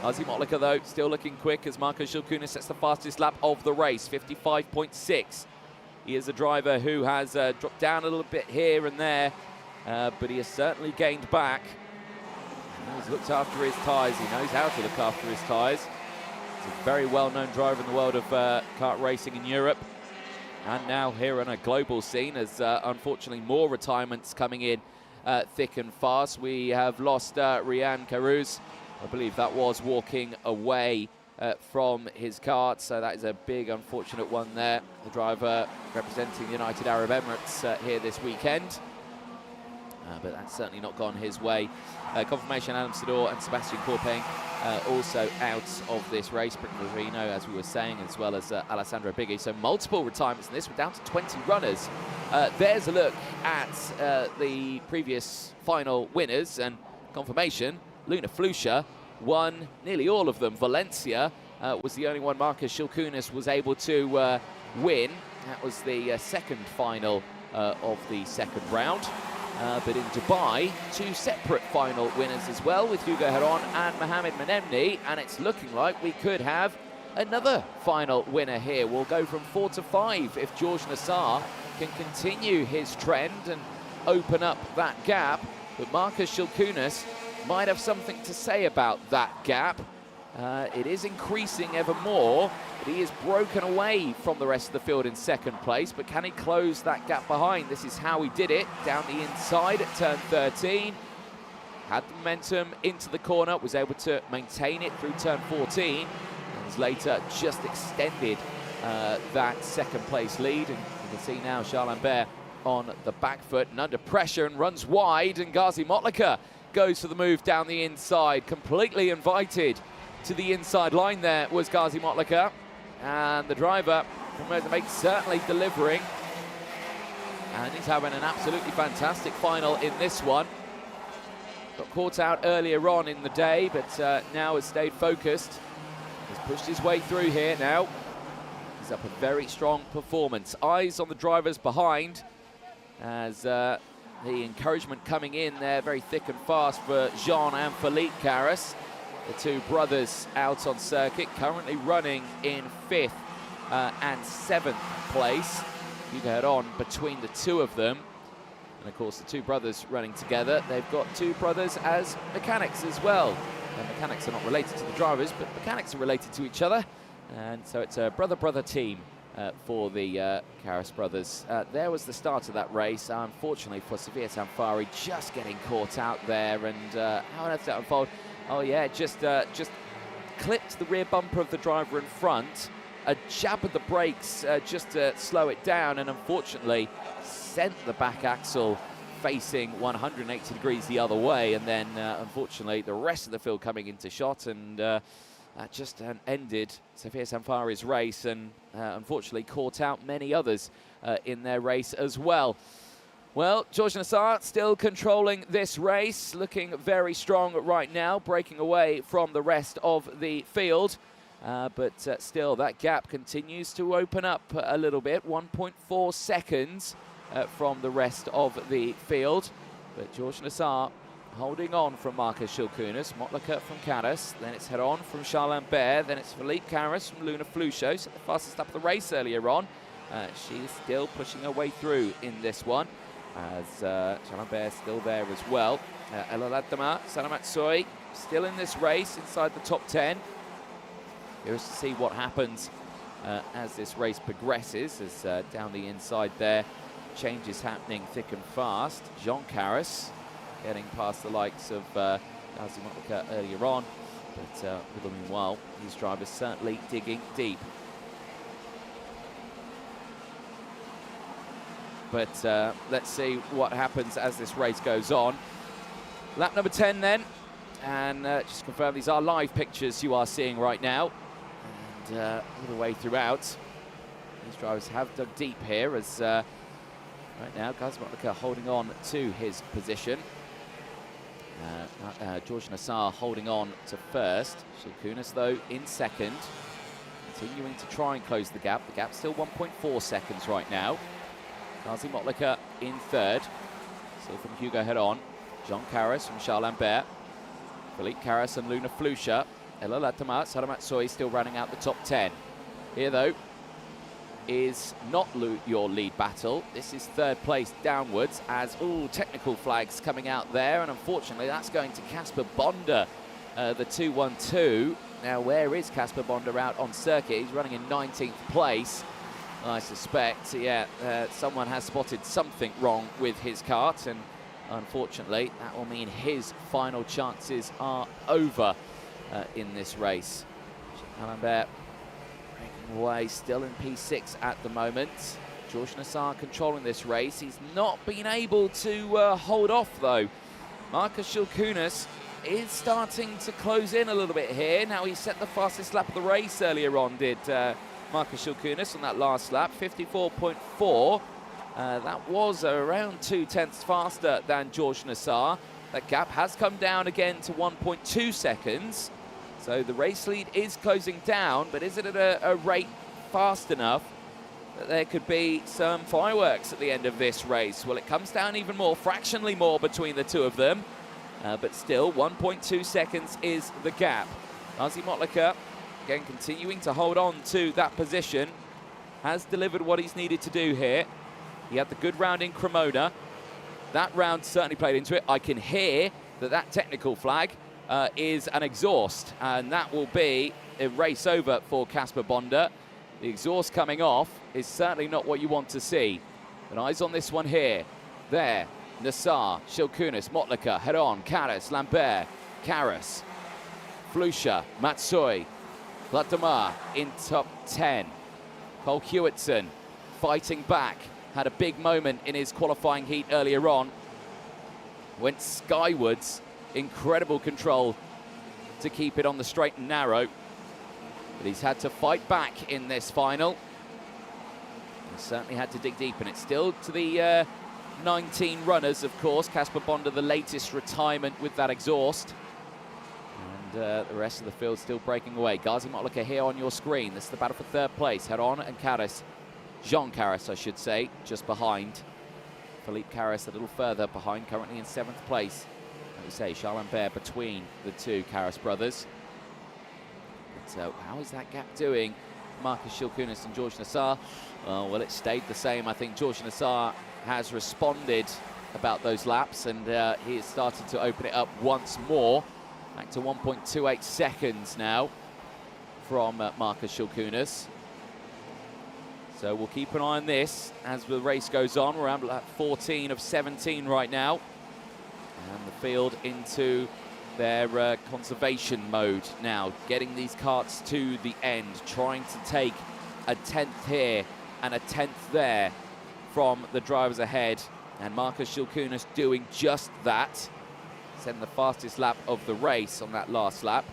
Ghazi Motlaka, though, still looking quick as Marco Shilkunis sets the fastest lap of the race, 55.6. He is a driver who has dropped down a little bit here and there, but he has certainly gained back. He's looked after his tyres. He knows how to look after his tyres. He's a very well-known driver in the world of kart racing in Europe. And now here on a global scene, as unfortunately more retirements coming in thick and fast. We have lost Rian Carouse. I believe that was walking away from his kart, so that is a big unfortunate one there. The driver representing the United Arab Emirates here this weekend. but that's certainly not gone his way. Confirmation, Adam Sador and Sebastian Corping also out of this race. Brick Verino, as we were saying, as well as Alessandro Biggie. So multiple retirements in this. We're down to 20 runners. There's a look at the previous final winners, and confirmation, Luna Flusha won nearly all of them. Valencia was the only one Marcus Shilkunis was able to win. That was the second final of the second round. But in Dubai, two separate final winners as well, with Hugo Heron and Mohamed Menemni, and it's looking like we could have another final winner here. We'll go from 4 to 5 if George Nassar can continue his trend and open up that gap. But Marcus Shilkunis might have something to say about that gap. It is increasing ever more, but he is broken away from the rest of the field in second place. But can he close that gap behind? This is how he did it, down the inside at turn 13. Had the momentum into the corner, was able to maintain it through turn 14, and later just extended that second place lead. And you can see now Charles Lambert on the back foot and under pressure and runs wide, and Ghazi Motlaka goes for the move down the inside, completely invited to the inside line. There was Ghazi Motlaka, and the driver from Mozambique certainly delivering, and he's having an absolutely fantastic final in this one. Got caught out earlier on in the day, but now has stayed focused. He's pushed his way through here now. He's up a very strong performance. Eyes on the drivers behind, as the encouragement coming in there very thick and fast for Jean and Philippe Carras. The two brothers out on circuit, currently running in 5th and 7th place. You get on between the two of them. And of course, the two brothers running together, they've got two brothers as mechanics as well. And mechanics are not related to the drivers, but mechanics are related to each other. And so it's a brother-brother team for the Carras brothers. There was the start of that race. Unfortunately for Safia Samfari, just getting caught out there. And how on earth did that unfold? Oh yeah, just clipped the rear bumper of the driver in front, a jab of the brakes just to slow it down, and unfortunately sent the back axle facing 180 degrees the other way, and then unfortunately the rest of the field coming into shot, and that just ended Safia Samfari's race, and unfortunately caught out many others in their race as well. Well, George Nassar still controlling this race, looking very strong right now, breaking away from the rest of the field. But still, that gap continues to open up a little bit, 1.4 seconds from the rest of the field. But George Nassar holding on from Marcus Shilkunis, Motlaka from Carras, then it's Heron from Charles Lambert, then it's Philippe Carras from Luna Flusha, so the fastest up of the race earlier on. She's still pushing her way through in this one, as Charles Lambert still there as well. Elaladama, Salamatsoi still in this race inside the top 10. Curious to see what happens as this race progresses, as down the inside there, changes happening thick and fast. Jean Carras getting past the likes of Ghazi Motlaka earlier on, but meanwhile, these drivers certainly digging deep. But let's see what happens as this race goes on. Lap number 10 then, and just confirm these are live pictures you are seeing right now. And all the way throughout, these drivers have dug deep here, as right now Ghazi Motlaka holding on to his position. George Nassar holding on to first. Shilkunis, though, in second, continuing to try and close the gap. The gap's still 1.4 seconds right now. Ghazi Motlaka in third, still from Hugo Heron. Jean Carras from Charles Lambert. Philippe Carras and Luna Flusha. Elaladama, Salamatsoi still running out the top 10. Here, though, is not your lead battle. This is third place downwards, as technical flags coming out there, and unfortunately that's going to Casper Bonder, the 212. Now, where is Casper Bonder out on circuit? He's running in 19th place. I suspect, someone has spotted something wrong with his kart, and unfortunately that will mean his final chances are over in this race. Lambert breaking away, still in P6 at the moment. George Nassar controlling this race. He's not been able to hold off, though. Marcus Shilkunas is starting to close in a little bit here. Now, he set the fastest lap of the race earlier on, did Marcus Shilkunas on that last lap, 54.4. That was around 0.2 faster than George Nassar. That gap has come down again to 1.2 seconds. So the race lead is closing down, but is it at a rate fast enough that there could be some fireworks at the end of this race? Well, it comes down even more, fractionally more between the two of them. But still, 1.2 seconds is the gap. Gazi Motlaka, again, continuing to hold on to that position, has delivered what he's needed to do here. He had the good round in Cremona. That round certainly played into it. I can hear that technical flag is an exhaust, and that will be a race over for Casper Bonder. The exhaust coming off is certainly not what you want to see. But eyes on this one here. There, Nassar, Shilkunas, Motlaka, head on, Karas, Lambert, Karas, Flusha, Matsui, Vladimir in top 10. Cole Hewitson fighting back. Had a big moment in his qualifying heat earlier on. Went skywards. Incredible control to keep it on the straight and narrow. But he's had to fight back in this final. He certainly had to dig deep, and it's still to the 19 runners, of course. Casper Bonder, the latest retirement with that exhaust. And the rest of the field still breaking away. Gazi Motlaka here on your screen. This is the battle for third place. Head on and Karas. Jean Karas, I should say, just behind. Philippe Karas a little further behind, currently in 7th place. Like you say, Charles Lambert between the two Karas brothers. So how is that gap doing? Marcus Shilkunas and George Nassar. Well, it stayed the same. I think George Nassar has responded about those laps, and he has started to open it up once more. Back to 1.28 seconds now from Marcus Shilkunas. So we'll keep an eye on this as the race goes on. We're around lap 14 of 17 right now. And the field into their conservation mode now, getting these karts to the end, trying to take a 10th here and a 10th there from the drivers ahead. And Marcus Shilkunas doing just that, setting the fastest lap of the race on that last lap.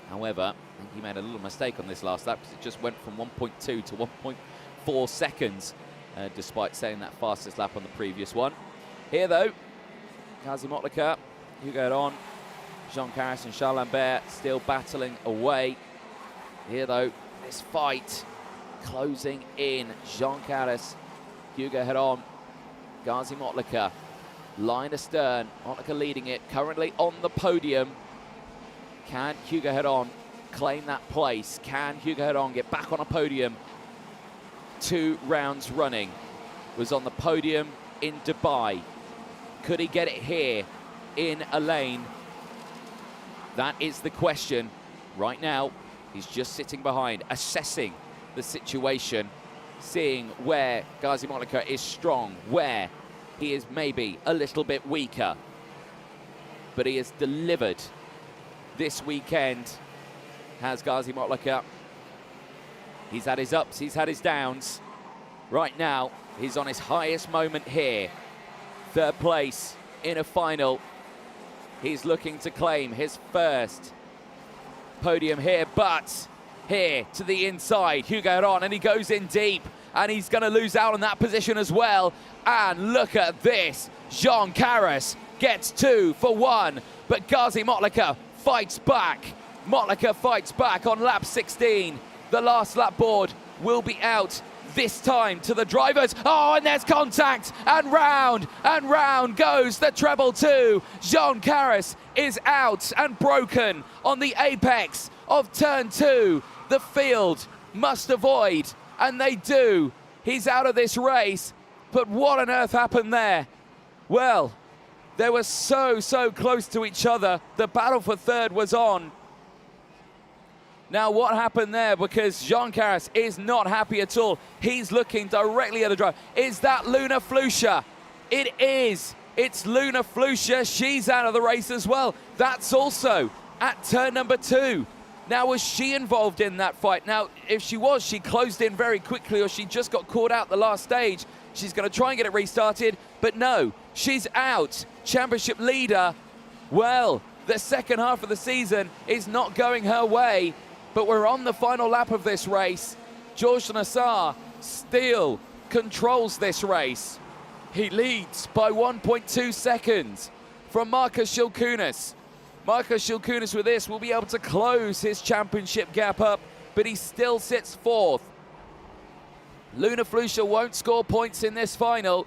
However, I think he made a little mistake on this last lap because it just went from 1.2 to 1.4 seconds, despite saying that fastest lap on the previous one. Here, though, Gazi Motlaka, Hugo on, Jean Karas and Charles Lambert still battling away. Here, though, this fight closing in. Jean Karas, Hugo head on, Gazi Motlaka, line astern, Motlaka leading it, currently on the podium. Can Hugo head on claim that place? Can Hugo head on get back on a podium? 2 rounds running. Was on the podium in Dubai. Could he get it here in Ain? That is the question. Right now, he's just sitting behind, assessing the situation, seeing where Gazi Motlaka is strong, where he is maybe a little bit weaker. But he has delivered this weekend, has Gazi Motlaka. He's had his ups, he's had his downs. Right now, he's on his highest moment here. 3rd place in a final. He's looking to claim his first podium here, but here to the inside, Hugo on, and he goes in deep, and he's going to lose out on that position as well. And look at this, Jean Karas gets 2 for 1, but Gazi Motlaka fights back. Motlaka fights back on lap 16. The last lap board will be out this time to the drivers. Oh, and there's contact, and round goes the treble 2. Jean Karas is out and broken on the apex of turn 2. The field must avoid, and they do. He's out of this race, but what on earth happened there? Well, they were so close to each other. The battle for 3rd was on. Now, what happened there? Because Jean Karas is not happy at all. He's looking directly at the driver. Is that Luna Flusha? It is. It's Luna Flusha. She's out of the race as well. That's also at turn number 2. Now, was she involved in that fight? Now, if she was, she closed in very quickly, or she just got caught out the last stage. She's going to try and get it restarted, but no, she's out. Championship leader, well, the second half of the season is not going her way, but we're on the final lap of this race. George Nassar still controls this race. He leads by 1.2 seconds from Marcus Shilkunis. Marcus Shilkunis with this will be able to close his championship gap up, but he still sits fourth. Luna Flusha won't score points in this final.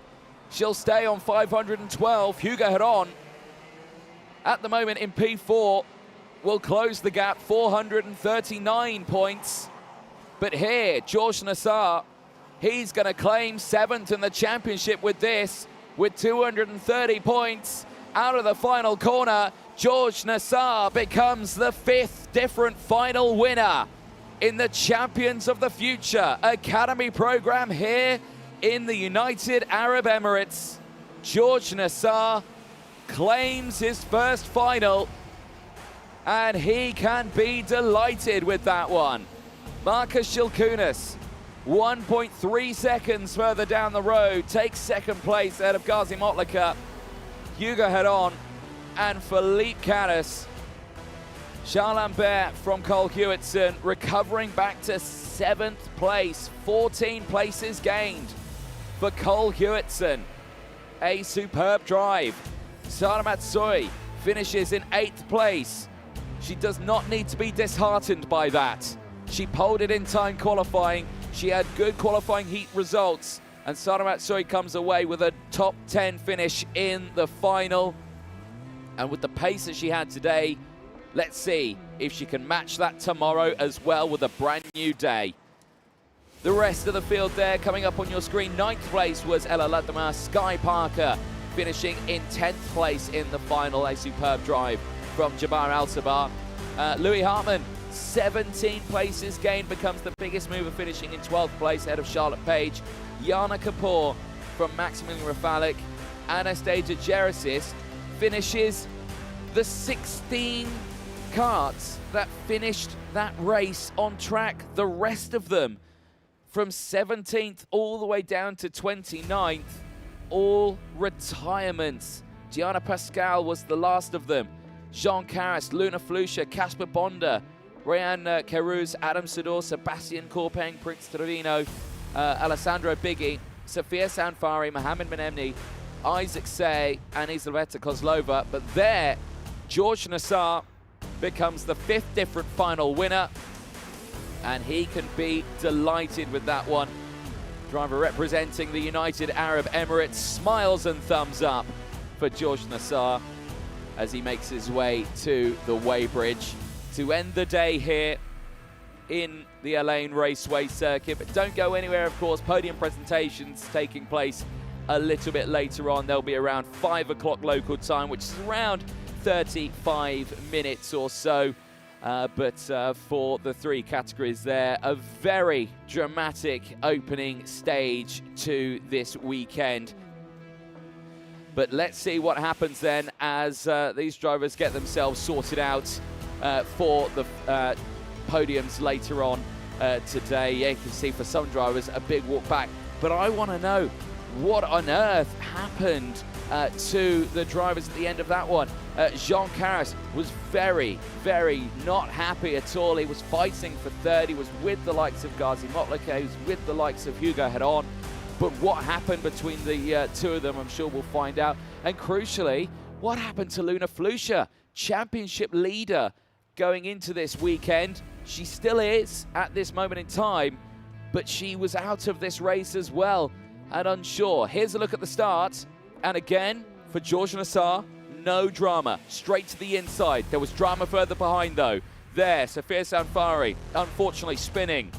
She'll stay on 512. Hugo Heron, at the moment in P4, will close the gap, 439 points. But here, George Nassar, he's going to claim seventh in the championship with this, with 230 points. Out of the final corner, George Nassar becomes the fifth different final winner in the Champions of the Future Academy program here in the United Arab Emirates. George Nassar claims his first final, and he can be delighted with that one. Marcus Shilkunis, 1.3 seconds further down the road, takes second place ahead of Ghazi Motlaka, Hugo Heron, and Philippe Canis. Charles Lambert from Cole Hewitson recovering back to seventh place, 14 places gained for Cole Hewitson. A superb drive. Sara Matsui finishes in 8th place. She does not need to be disheartened by that. She pulled it in time qualifying. She had good qualifying heat results, and Sara Matsui comes away with a top 10 finish in the final. And with the pace that she had today, let's see if she can match that tomorrow as well with a brand new day. The rest of the field there coming up on your screen. 9th place was Ella Ladama. Sky Parker finishing in 10th place in the final. A superb drive from Jabbar Al-Sabah. Louis Hartmann, 17 places gained, becomes the biggest mover, finishing in 12th place ahead of Charlotte Page. Yana Kapoor from Maximilian Rafalik. Anastasia Gerasis finishes the 16 karts that finished that race on track. The rest of them from 17th all the way down to 29th, all retirements. Gianna Pascal was the last of them. Jean Caras, Luna Flusha, Casper Bonda, Ryan Carouse, Adam Sador, Sebastian Corpeng, Prince Trevino, Alessandro Biggie, Sofia Sanfari, Mohamed Menemni, Isaac Say, and Isabeta Kozlova. But there, George Nassar becomes the fifth different final winner, and he can be delighted with that one. Driver representing the United Arab Emirates, smiles and thumbs up for George Nassar as he makes his way to the weighbridge to end the day here in the Ain Raceway circuit. But don't go anywhere, of course. Podium presentations taking place a little bit later on. They'll be around 5 o'clock local time, which is around 35 minutes or so. But for the three categories there, a very dramatic opening stage to this weekend. But let's see what happens then as these drivers get themselves sorted out for the podiums later on today. Yeah, you can see for some drivers a big walk back. But I want to know what on earth happened to the drivers at the end of that one. Jean Caras was very, very not happy at all. He was fighting for third. He was with the likes of Ghazi Motlaka. He was with the likes of Hugo Heron. But what happened between the two of them, I'm sure we'll find out. And crucially, what happened to Luna Flusha, championship leader going into this weekend? She still is at this moment in time, but she was out of this race as well and unsure. Here's a look at the start. And again, for George Nassar, no drama. Straight to the inside. There was drama further behind, though. There, Sofia Sanfari, unfortunately spinning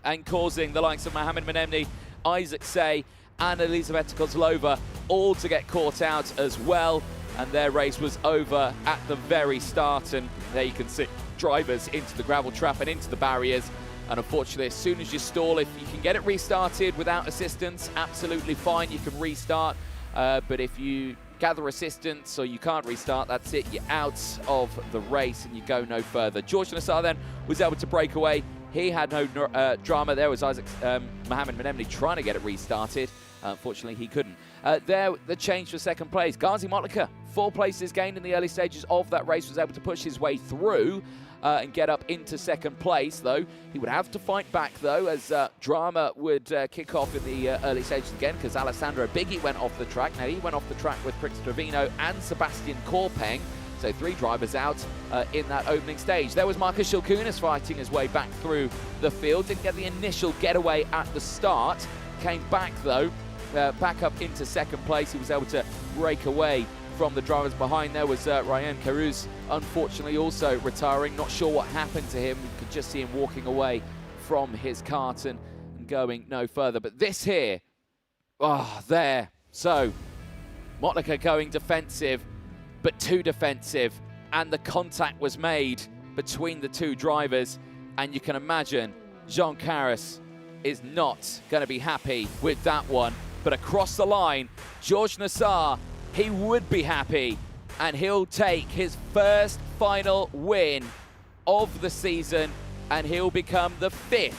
and causing the likes of Mohamed Menemni, Isaac Say, and Elisabetta Kozlova all to get caught out as well. And their race was over at the very start. And there you can see drivers into the gravel trap and into the barriers. And unfortunately, as soon as you stall, if you can get it restarted without assistance, absolutely fine, you can restart. But if you gather assistance or you can't restart, that's it. You're out of the race and you go no further. George Nassar then was able to break away. He had no drama. There was Isaac Mohammed Menemni trying to get it restarted. Unfortunately, he couldn't. There, the change for second place. Ghazi Motlaka, 4 places gained in the early stages of that race, was able to push his way through and get up into second place, though. He would have to fight back, though, as drama would kick off in the early stages again, because Alessandro Biggie went off the track. Now, he went off the track with Prince Trevino and Sebastian Corpeng. So 3 drivers out in that opening stage. There was Marcus Shilkunas fighting his way back through the field. Didn't get the initial getaway at the start. Came back, though, back up into second place. He was able to break away from the drivers behind. There was Ryan Caruz, unfortunately also retiring. Not sure what happened to him. You could just see him walking away from his kart and going no further. But this here, there. So, Motlaka going defensive, but too defensive, and the contact was made between the 2 drivers, and you can imagine Jean Caras is not going to be happy with that one. But across the line, George Nassar, he would be happy, and he'll take his first final win of the season, and he'll become the 5th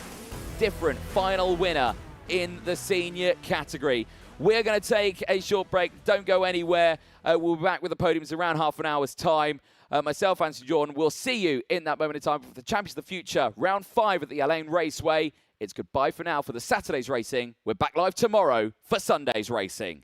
different final winner in the senior category. We're going to take a short break. Don't go anywhere. We'll be back with the podiums in around half an hour's time. Myself, Anthony Jordan, will see you in that moment in time for the Champions of the Future, round 5 at the Ain Raceway. It's goodbye for now for the Saturday's racing. We're back live tomorrow for Sunday's racing.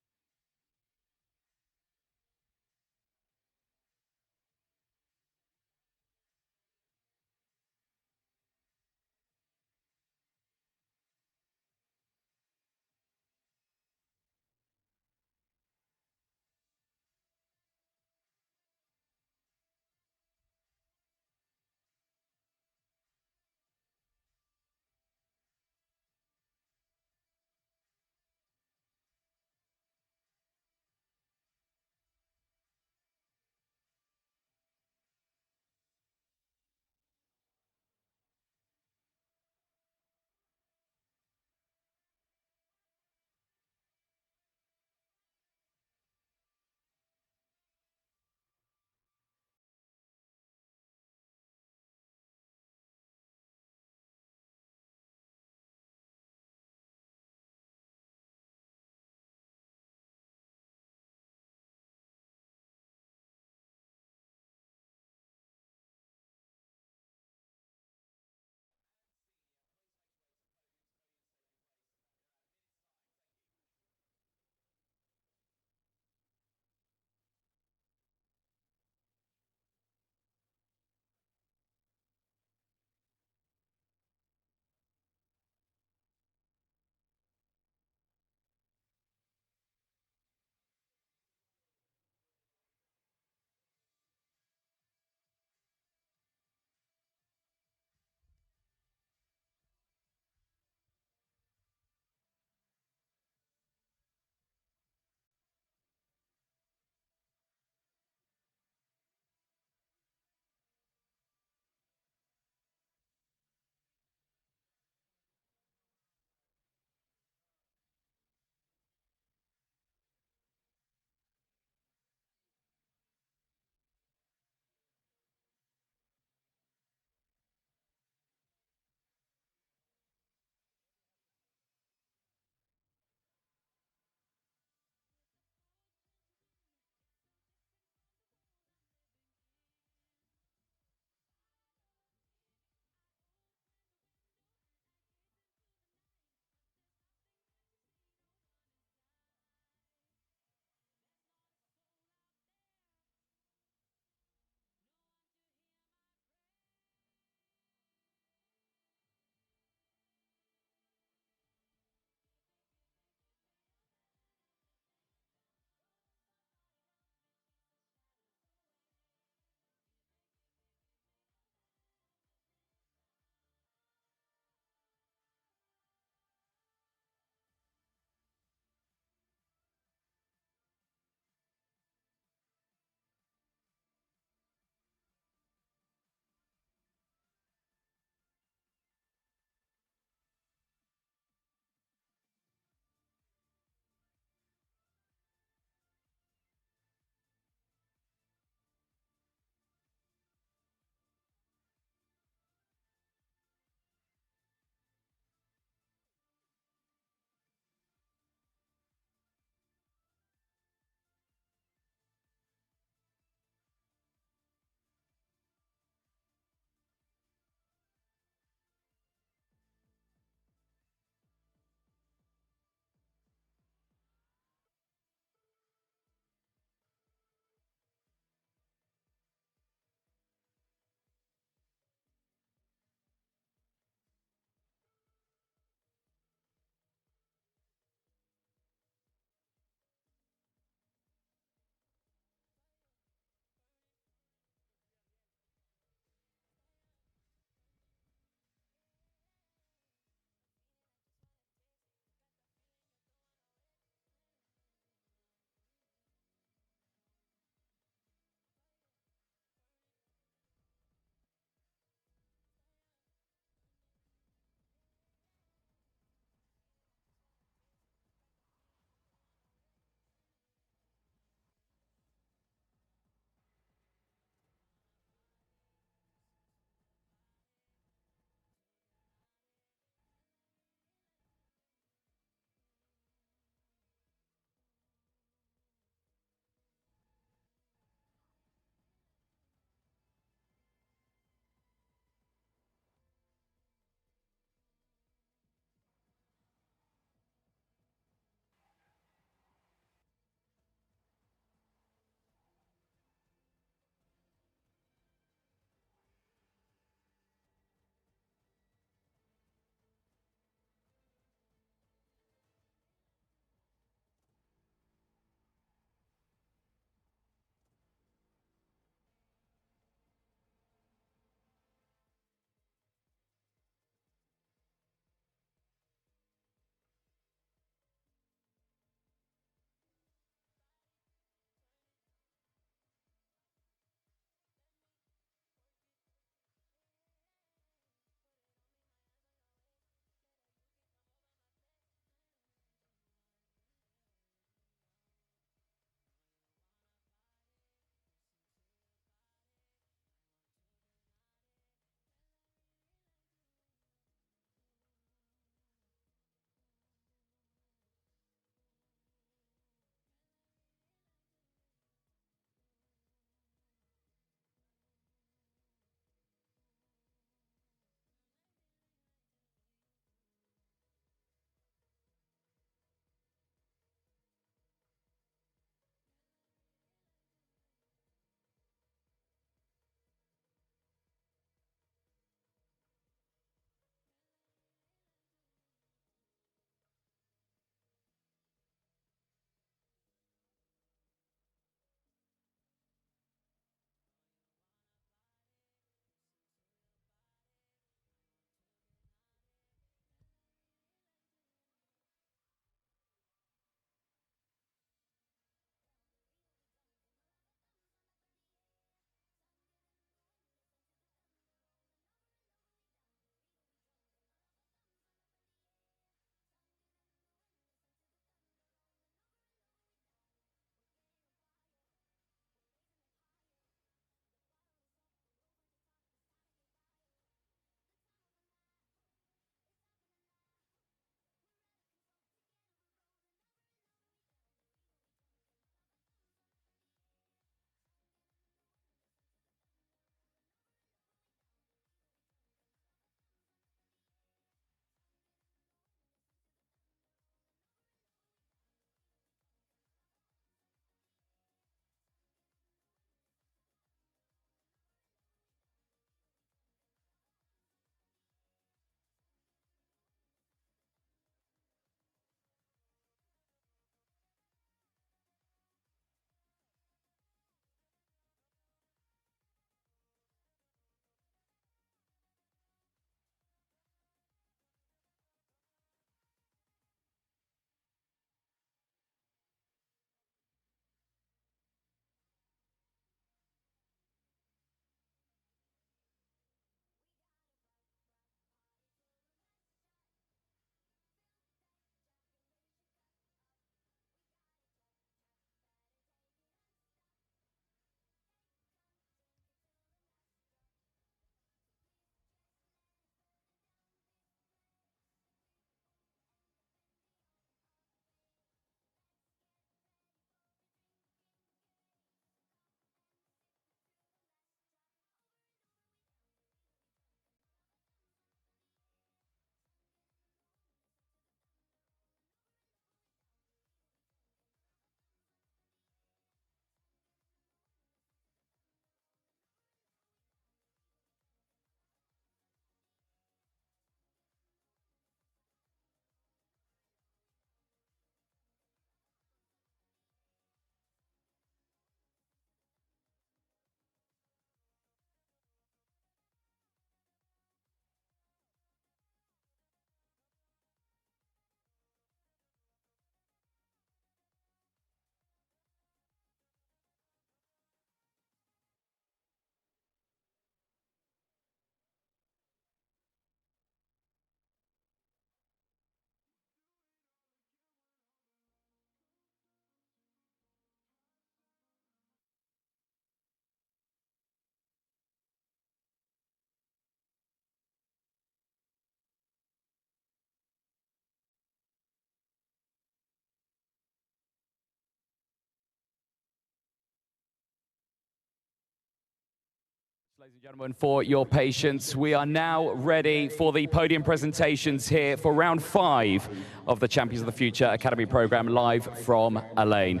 Ladies and gentlemen, for your patience. We are now ready for the podium presentations here for round 5 of the Champions of the Future Academy program, live from Ain.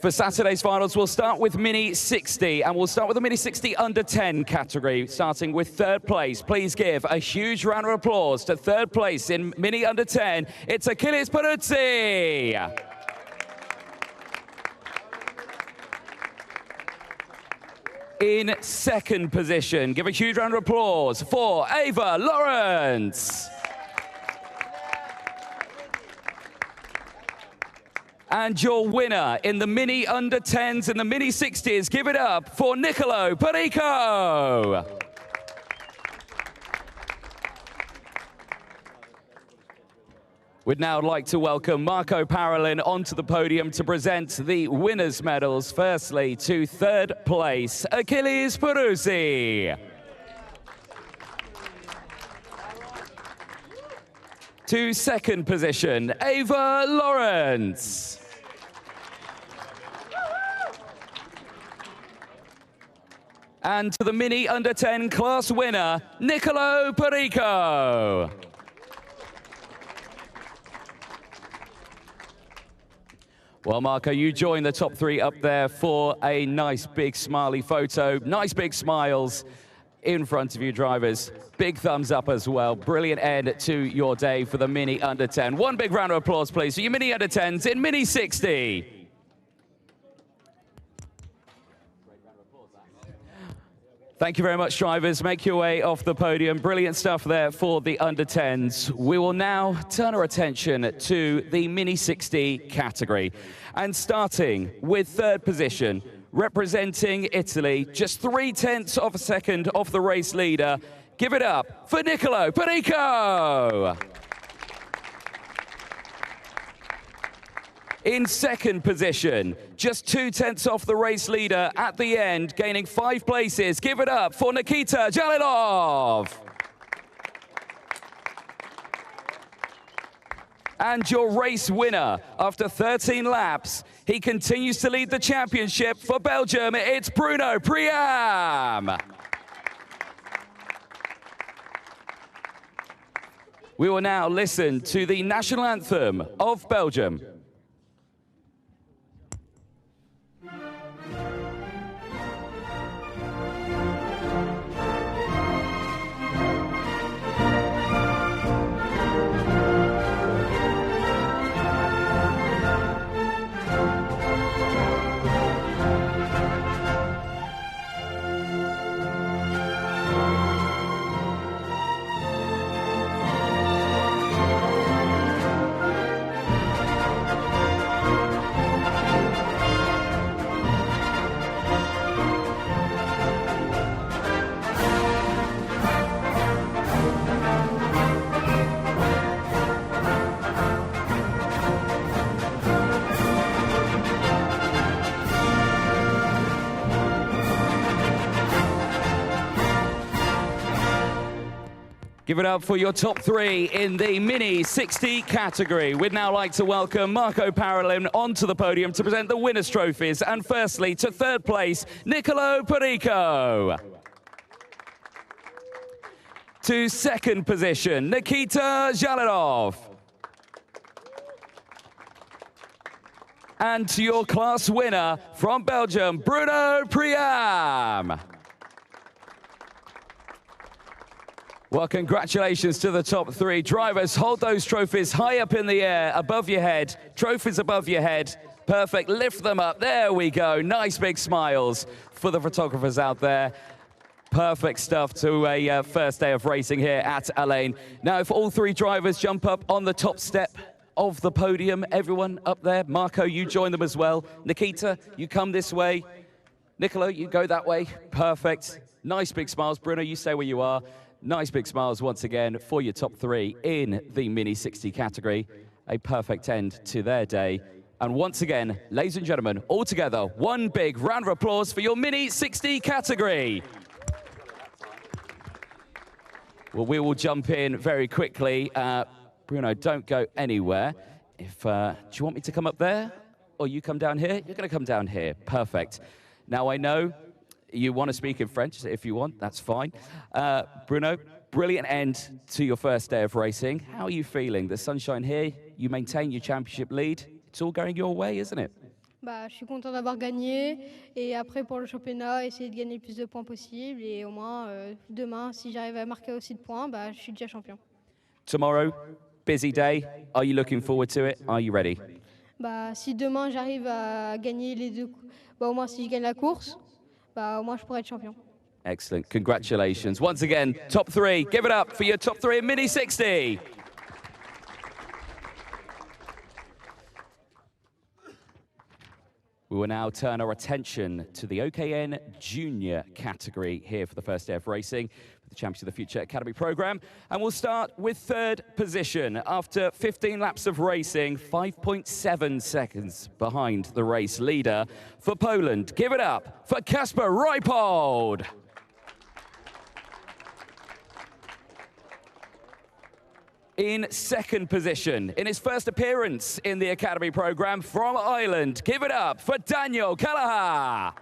For Saturday's finals, we'll start with Mini 60, and we'll start with the Mini 60 under 10 category, starting with third place. Please give a huge round of applause to third place in Mini under 10. It's Achilles Peruzzi. In second position, give a huge round of applause for Ava Lawrence. And your winner in the Mini under 10s and the Mini 60s, give it up for Nicolo Perico. We'd now like to welcome Marco Parolin onto the podium to present the winners' medals. Firstly, to third place, Achilles Peruzzi. To second position, Ava Lawrence. And to the Mini under 10 class winner, Nicolo Perico. Well, Marco, you join the top 3 up there for a nice big smiley photo. Nice big smiles in front of you, drivers. Big thumbs up as well. Brilliant end to your day for the Mini under 10. One big round of applause, please, for your Mini under 10s in Mini 60. Thank you very much, drivers. Make your way off the podium. Brilliant stuff there for the under 10s. We will now turn our attention to the Mini 60 category. And starting with third position, representing Italy, just 0.3 of a second off the race leader. Give it up for Nicolo Perico. In second position, just 0.2 off the race leader at the end, gaining 5 places. Give it up for Nikita Jalilov. And your race winner after 13 laps, he continues to lead the championship for Belgium. It's Bruno Priam. We will now listen to the national anthem of Belgium. Give it up for your top 3 in the Mini 60 category. We'd now like to welcome Marco Parolin onto the podium to present the winners' trophies. And firstly, to third place, Nicolo Perico. To second position, Nikita Jalilov. And to your class winner from Belgium, Bruno Priam. Well, congratulations to the top 3. Drivers, hold those trophies high up in the air, above your head. Trophies above your head. Perfect. Lift them up. There we go. Nice big smiles for the photographers out there. Perfect stuff to a first day of racing here at Ain. Now, if all 3 drivers jump up on the top step of the podium, everyone up there. Marco, you join them as well. Nikita, you come this way. Nicolo, you go that way. Perfect. Nice big smiles. Bruno, you stay where you are. Nice big smiles once again for your top 3 in the Mini 60 category. A perfect end to their day. And once again, ladies and gentlemen, all together, one big round of applause for your Mini 60 category. Well, we will jump in very quickly. Bruno, don't go anywhere. Do you want me to come up there? Or you come down here? You're going to come down here. Perfect. Now, I know You want to speak in French if you want, that's fine. Bruno, brilliant end to your first day of racing. How are you feeling? The sunshine here, you maintain your championship lead. It's all going your way, isn't it? Bah, je suis content d'avoir gagné et après pour le championnat, essayer de gagner le plus de points possible et au moins demain, si j'arrive à marquer aussi de points, bah, je suis déjà champion. Tomorrow, busy day. Are you looking forward to it? Are you ready? Bah, si demain j'arrive à gagner les deux, bah, au moins si je gagne la course, bah, au moins je pourrais être champion. Excellent. Congratulations. Once again, top three. Give it up for your top three in Mini 60. We will now turn our attention to the OKN Junior category here for the first day of racing for the Champions of the Future Academy program. And we'll start with third position. After 15 laps of racing, 5.7 seconds behind the race leader for Poland. Give it up for Kasper Reipold. In second position, in his first appearance in the Academy program from Ireland, give it up for Daniel Kelleher.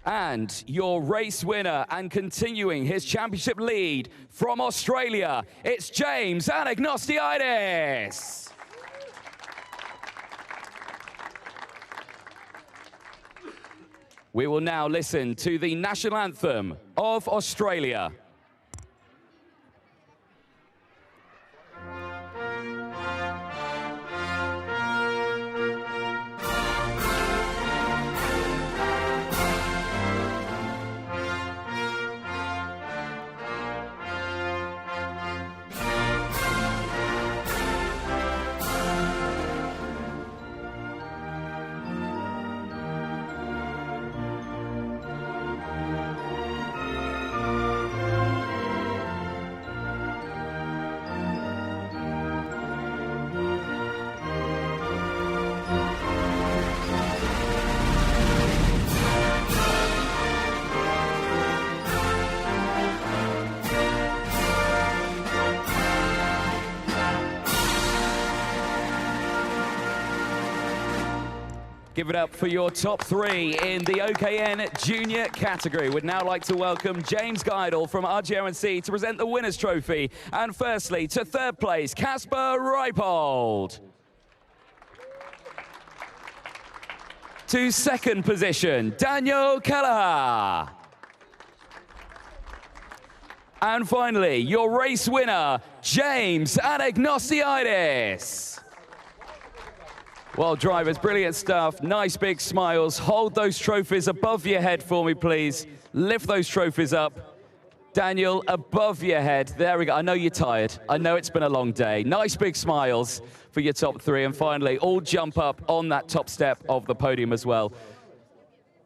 And your race winner and continuing his championship lead from Australia, it's James Anagnostiaitis. We will now listen to the national anthem of Australia. Give it up for your top three in the OKN Junior category. We'd now like to welcome James Geidel from RGRNC to present the winner's trophy. And firstly, to third place, Kasper Reipold. To second position, Daniel Kelleher. And finally, your race winner, James Anagnostiaitis. Well, drivers, brilliant stuff. Nice big smiles. Hold those trophies above your head for me, please. Lift those trophies up. Daniel, above your head. There we go. I know you're tired. I know it's been a long day. Nice big smiles for your top three. And finally, all jump up on that top step of the podium as well.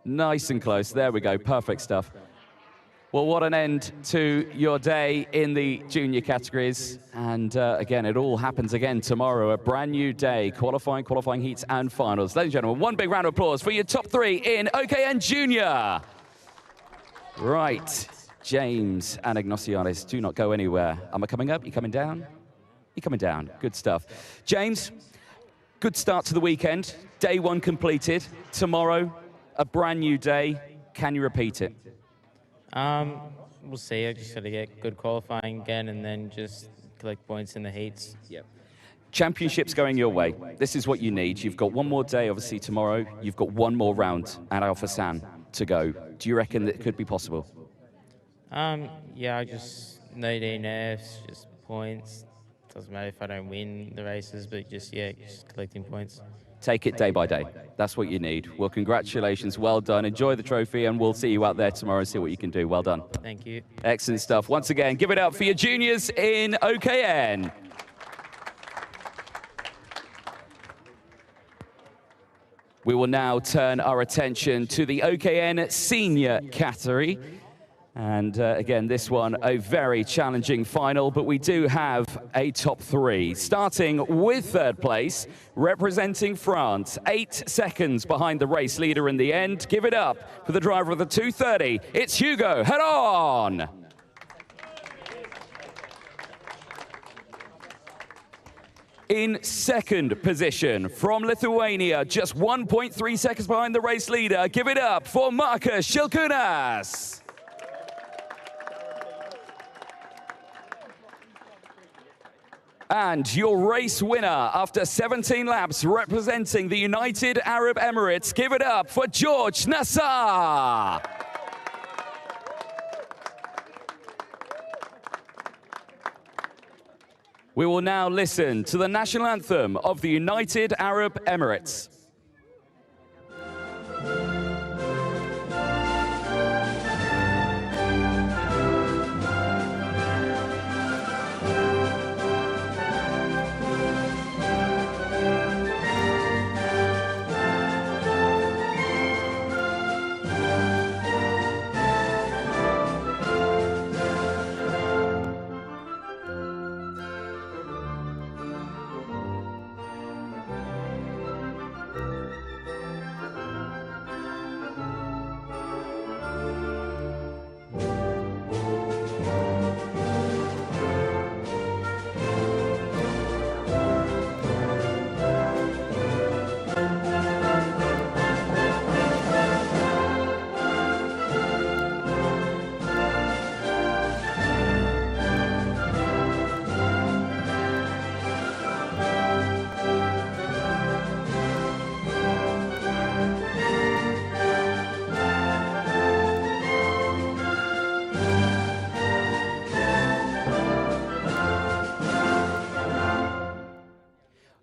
Nice and close. There we go. Perfect stuff. Well, what an end to your day in the junior categories. And again, it all happens again tomorrow. A brand new day, qualifying heats and finals. Ladies and gentlemen, one big round of applause for your top three in OKN Junior. Right, James Anagnostiaitis, do not go anywhere. Am I coming up? You coming down? You're coming down. Good stuff. James, good start to the weekend. Day one completed. Tomorrow, a brand new day. Can you repeat it? We'll see. I just got to get good qualifying again and then just collect points in the heats. Yep. Championship's going your way. This is what you need. You've got one more day, obviously, tomorrow. You've got one more round at Alpha San to go. Do you reckon that it could be possible? Yeah, I just need DNFs, just points. Doesn't matter if I don't win the races, but just collecting points. Take it day by day. That's what you need. Well, congratulations. Well done. Enjoy the trophy, and we'll see you out there tomorrow and see what you can do. Well done. Thank you. Excellent stuff. Once again, give it up for your juniors in OKN. We will now turn our attention to the OKN Senior category. And again, this one, a very challenging final, but we do have a top three. Starting with third place, representing France, 8 seconds behind the race leader in the end. Give it up for the driver of the 230. It's Hugo, head on! In second position from Lithuania, just 1.3 seconds behind the race leader. Give it up for Marcus Šilkūnas. And your race winner after 17 laps representing the United Arab Emirates, give it up for George Nassar. We will now listen to the national anthem of the United Arab Emirates.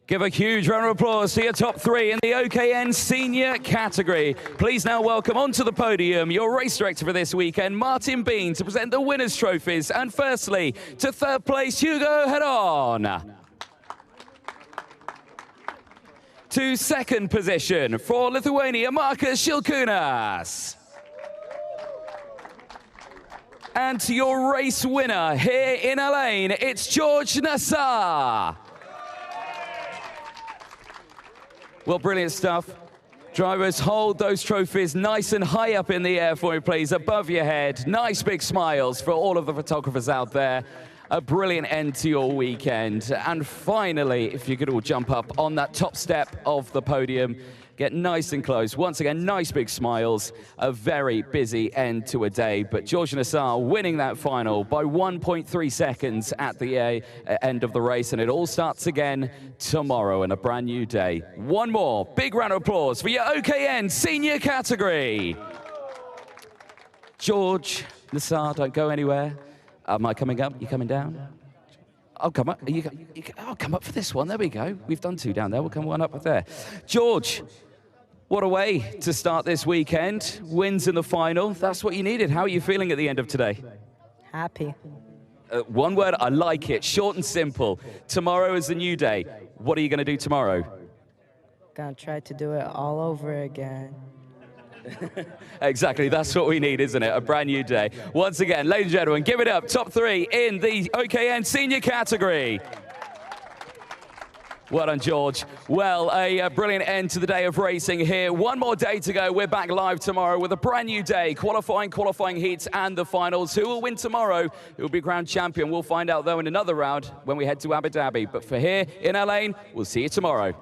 Give a huge round of applause to your top three in the OKN senior category. Please now welcome onto the podium your race director for this weekend, Martin Bean, to present the winners' trophies. And firstly, to third place, Hugo Heron. To second position for Lithuania, Marcus Šilkūnas. And to your race winner here in Ain, it's George Nassar. Well, brilliant stuff. Drivers, hold those trophies nice and high up in the air for me, please, above your head. Nice big smiles for all of the photographers out there. A brilliant end to your weekend. And finally, if you could all jump up on that top step of the podium, get nice and close. Once again, nice big smiles. A very busy end to a day. But George Nassar winning that final by 1.3 seconds at the end of the race. And it all starts again tomorrow in a brand new day. One more big round of applause for your OKN senior category. George Nassar, don't go anywhere. Am I coming up? You coming down? I'll come up. I'll come up for this one. There we go. We've done two down there. We'll come one up there. George, what a way to start this weekend. Wins in the final. That's what you needed. How are you feeling at the end of today? Happy. One word, I like it. Short and simple. Tomorrow is a new day. What are you going to do tomorrow? Gonna try to do it all over again. Exactly, that's what we need, isn't it? A brand new day. Once again, ladies and gentlemen, give it up. Top three in the OKN senior category. Well done, George. Well, a brilliant end to the day of racing here. One more day to go. We're back live tomorrow with a brand new day. Qualifying heats, and the finals. Who will win tomorrow? Who will be crowned champion? We'll find out, though, in another round when we head to Abu Dhabi. But for here in Ain, we'll see you tomorrow.